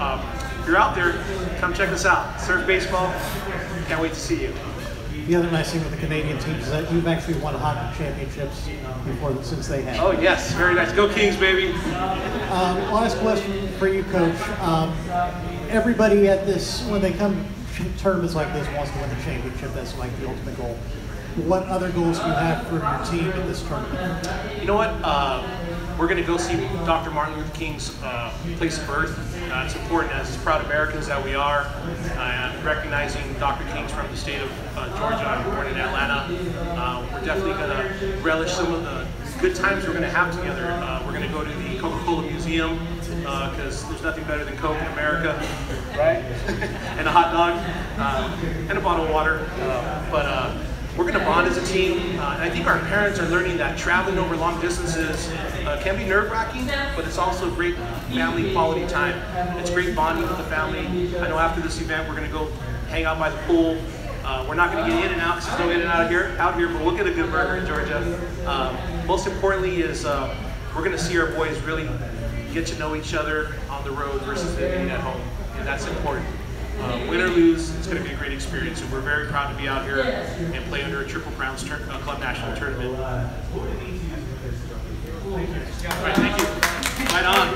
if you're out there, come check us out. Surf baseball. Can't wait to see you. The other nice thing with the Canadian team is that you've actually won hockey championships before since they have. Oh yes, very nice. Go Kings, baby. Last question for you, Coach. Everybody at this, when they come to tournaments like this, wants to win the championship. That's like the ultimate goal. What other goals do you have for your team in this tournament? You know what? We're going to go see Dr. Martin Luther King's place of birth. It's important as proud Americans that we are, recognizing Dr. King's from the state of Georgia, born in Atlanta. We're definitely going to relish some of the good times we're going to have together. We're going to go to the Coca-Cola Museum because there's nothing better than Coke in America, right? And a hot dog and a bottle of water. But we're going to bond as a team, and I think our parents are learning that traveling over long distances can be nerve-wracking, but it's also great family quality time. It's great bonding with the family. I know after this event we're going to go hang out by the pool. We're not going to get in and out because there's no in and out here, but we'll get a good burger in Georgia. Most importantly is we're going to see our boys really get to know each other on the road versus living at home, and that's important. Win or lose, it's going to be a great experience, and we're very proud to be out here and play under a Triple Crowns Club National Tournament. All right, thank you. Right on.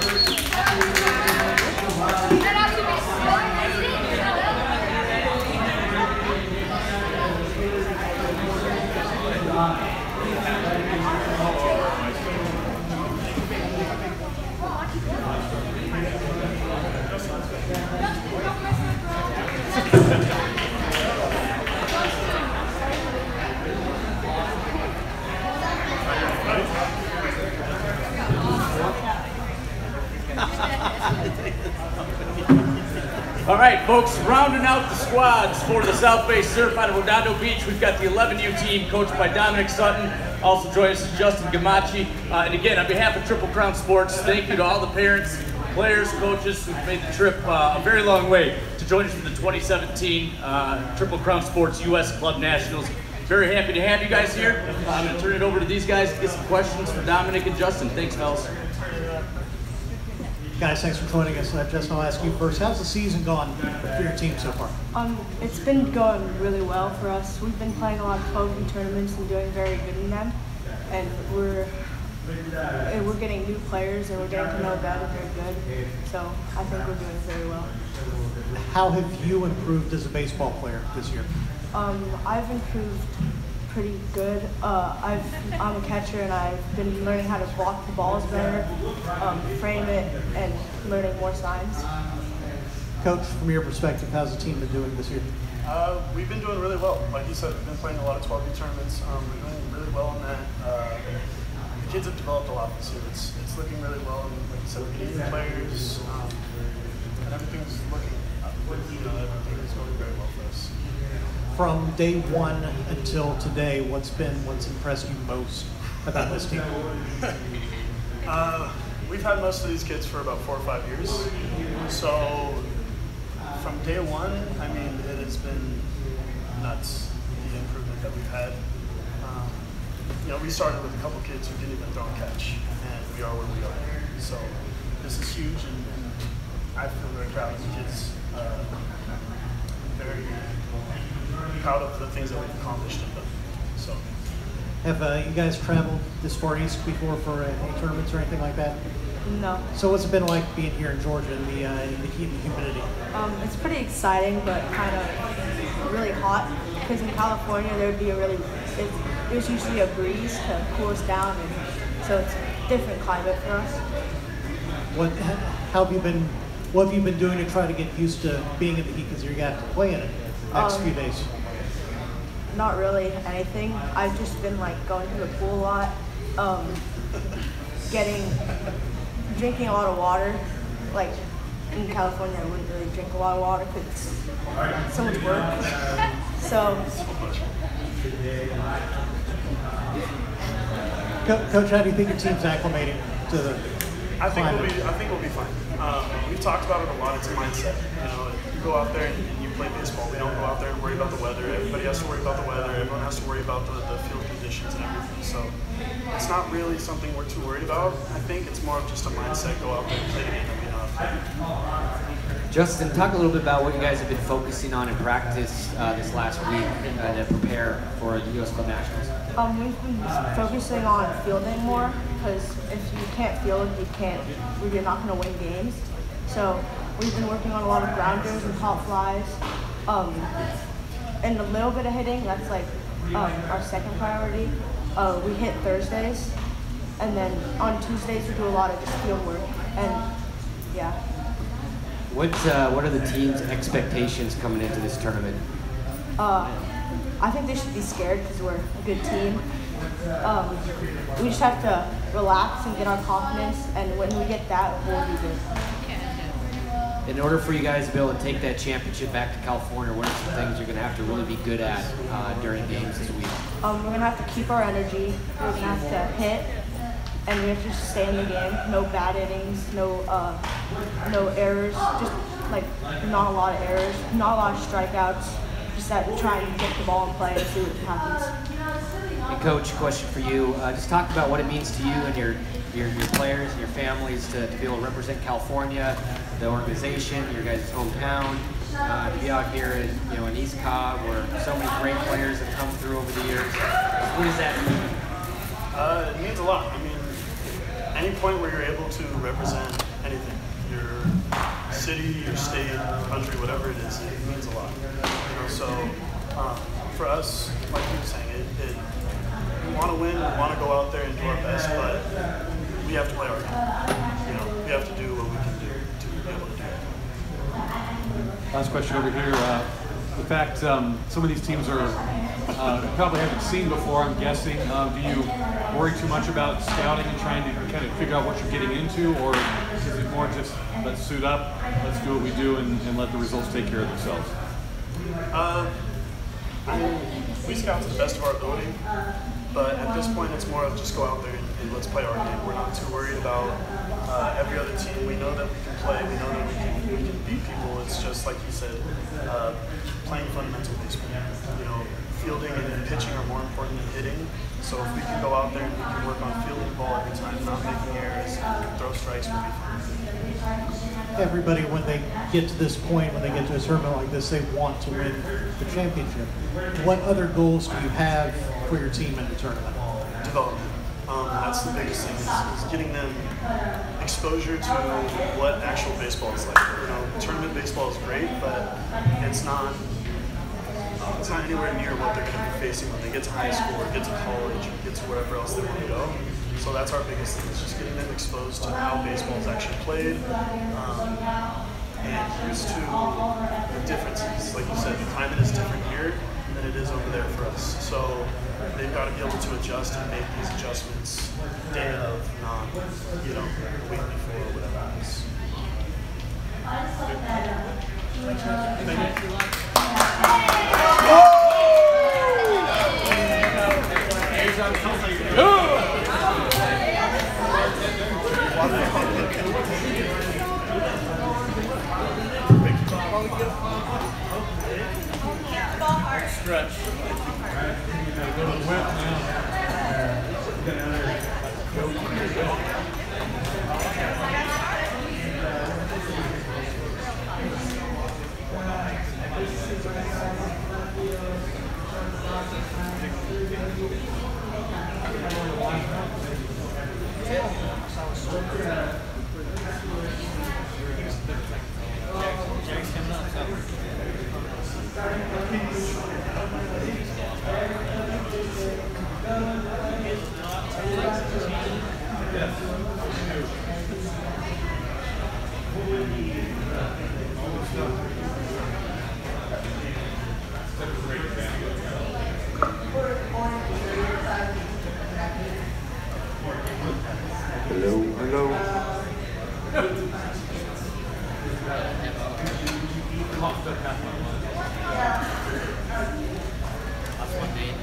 All right, folks, rounding out the squads for the South Bay Surf out of Redondo Beach, we've got the 11U team coached by Dominic Sutton. Also joining us is Justin Gamachi. And again, on behalf of Triple Crown Sports, thank you to all the parents, players, coaches who've made the trip a very long way to join us for the 2017 Triple Crown Sports U.S. Club Nationals. Very happy to have you guys here. I'm going to turn it over to these guys to get some questions for Dominic and Justin. Thanks, fellas. Guys, thanks for joining us. Justin, I'll ask you first. How's the season gone for your team so far? It's been going really well for us. We've been playing a lot of 12U tournaments and doing very good in them. And we're getting new players and we're getting to know them and they're good. So I think we're doing very well. How have you improved as a baseball player this year? I've improved pretty good. I'm a catcher and I've been learning how to block the balls better, frame it, and learning more signs. Coach, from your perspective, how's the team been doing this year? We've been doing really well. Like you said, we've been playing a lot of 12U tournaments. We're doing really well on that. The kids have developed a lot this year. It's looking really well. And like you said, we're getting new players, and everything's looking, everything is going very well for us. From day one until today, what's impressed you most about this team? We've had most of these kids for about 4 or 5 years. So from day one, I mean, it has been nuts, the improvement that we've had. We started with a couple kids who didn't even throw and catch, and we are where we are. So this is huge, and I feel very proud of the kids. Very proud of the things that we've accomplished in them. So, have you guys traveled this far east before for any tournaments or anything like that? No. So what's it been like being here in Georgia in the heat and humidity? It's pretty exciting, but kind of really hot. Because in California, there'd be there's usually a breeze to cool us down, and so it's a different climate for us. What have you been doing to try to get used to being in the heat because you're going to have to play in it next few days? Not really anything. I've just been going to the pool a lot, drinking a lot of water. Like in California, I wouldn't really drink a lot of water because it's so much work. So. Coach, how do you think your team's acclimating to the I think we'll be fine. We've talked about it a lot. It's a mindset. You know, you go out there and you play baseball. We don't go out there and worry about the weather. Everybody has to worry about the weather. Everyone has to worry about the field conditions and everything. So it's not really something we're too worried about. I think it's more of just a mindset. Go out there and play the game that we know how to play. Justin, talk a little bit about what you guys have been focusing on in practice this last week to prepare for the U.S. Club Nationals. We've been focusing on fielding more because if you can't field, you're not going to win games. So we've been working on a lot of grounders and pop flies, and a little bit of hitting. That's like our second priority. We hit Thursdays, and then on Tuesdays we do a lot of just field work. And yeah. What are the team's expectations coming into this tournament? I think they should be scared because we're a good team. We just have to relax and get our confidence, and when we get that, we'll be good. In order for you guys to be able to take that championship back to California, what are some things you're going to have to really be good at during games this week? We're going to have to keep our energy. We're going to have to hit, and we have to just stay in the game. No bad innings, no errors, just like not a lot of errors, not a lot of strikeouts. Just that to try and get the ball in play and see what happens. And Coach, question for you. Just talk about what it means to you and your players and your families to be able to represent California, the organization, your guys' hometown, to be out here in East Cobb where so many great players have come through over the years. What does that mean? It means a lot. I mean, any point where you're able to represent anything, your city, your state, country, whatever it is, it means a lot. You know, so for us, like you were saying, we want to win, we want to go out there and do our best, but we have to play our game. You know, we have to do what we can do to be able to do it. Last question over here. The fact some of these teams are probably haven't seen before, I'm guessing. Do you worry too much about scouting and trying to kind of figure out what you're getting into, or is it more just let's suit up, let's do what we do, and let the results take care of themselves? I mean, we scout to the best of our ability, but at this point it's more of just go out there and let's play our game. We're not too worried about every other team. We know that we can play, we know that we can beat people. It's just like you said, playing fundamental baseball. You know, fielding and pitching are more important than hitting. So if we can go out there and we can work on fielding the ball every time, not making errors, throw strikes, we'll be fine. Everybody, when they get to this point, when they get to a tournament like this, they want to win the championship. What other goals do you have for your team in the tournament? Development. That's the biggest thing, is getting them exposure to what actual baseball is like. You know, tournament baseball is great, but it's not anywhere near what they're going to be facing when they get to high school or get to college or get to wherever else they want to go. So that's our biggest thing, is just getting them exposed to how baseball is actually played, and used to the differences. Like you said, the climate is different here than it is over there for us. So they've got to be able to adjust and make these adjustments day of, not, you know, week before or whatever it is. Thank Stretch. Go to the whip That's one, Nate.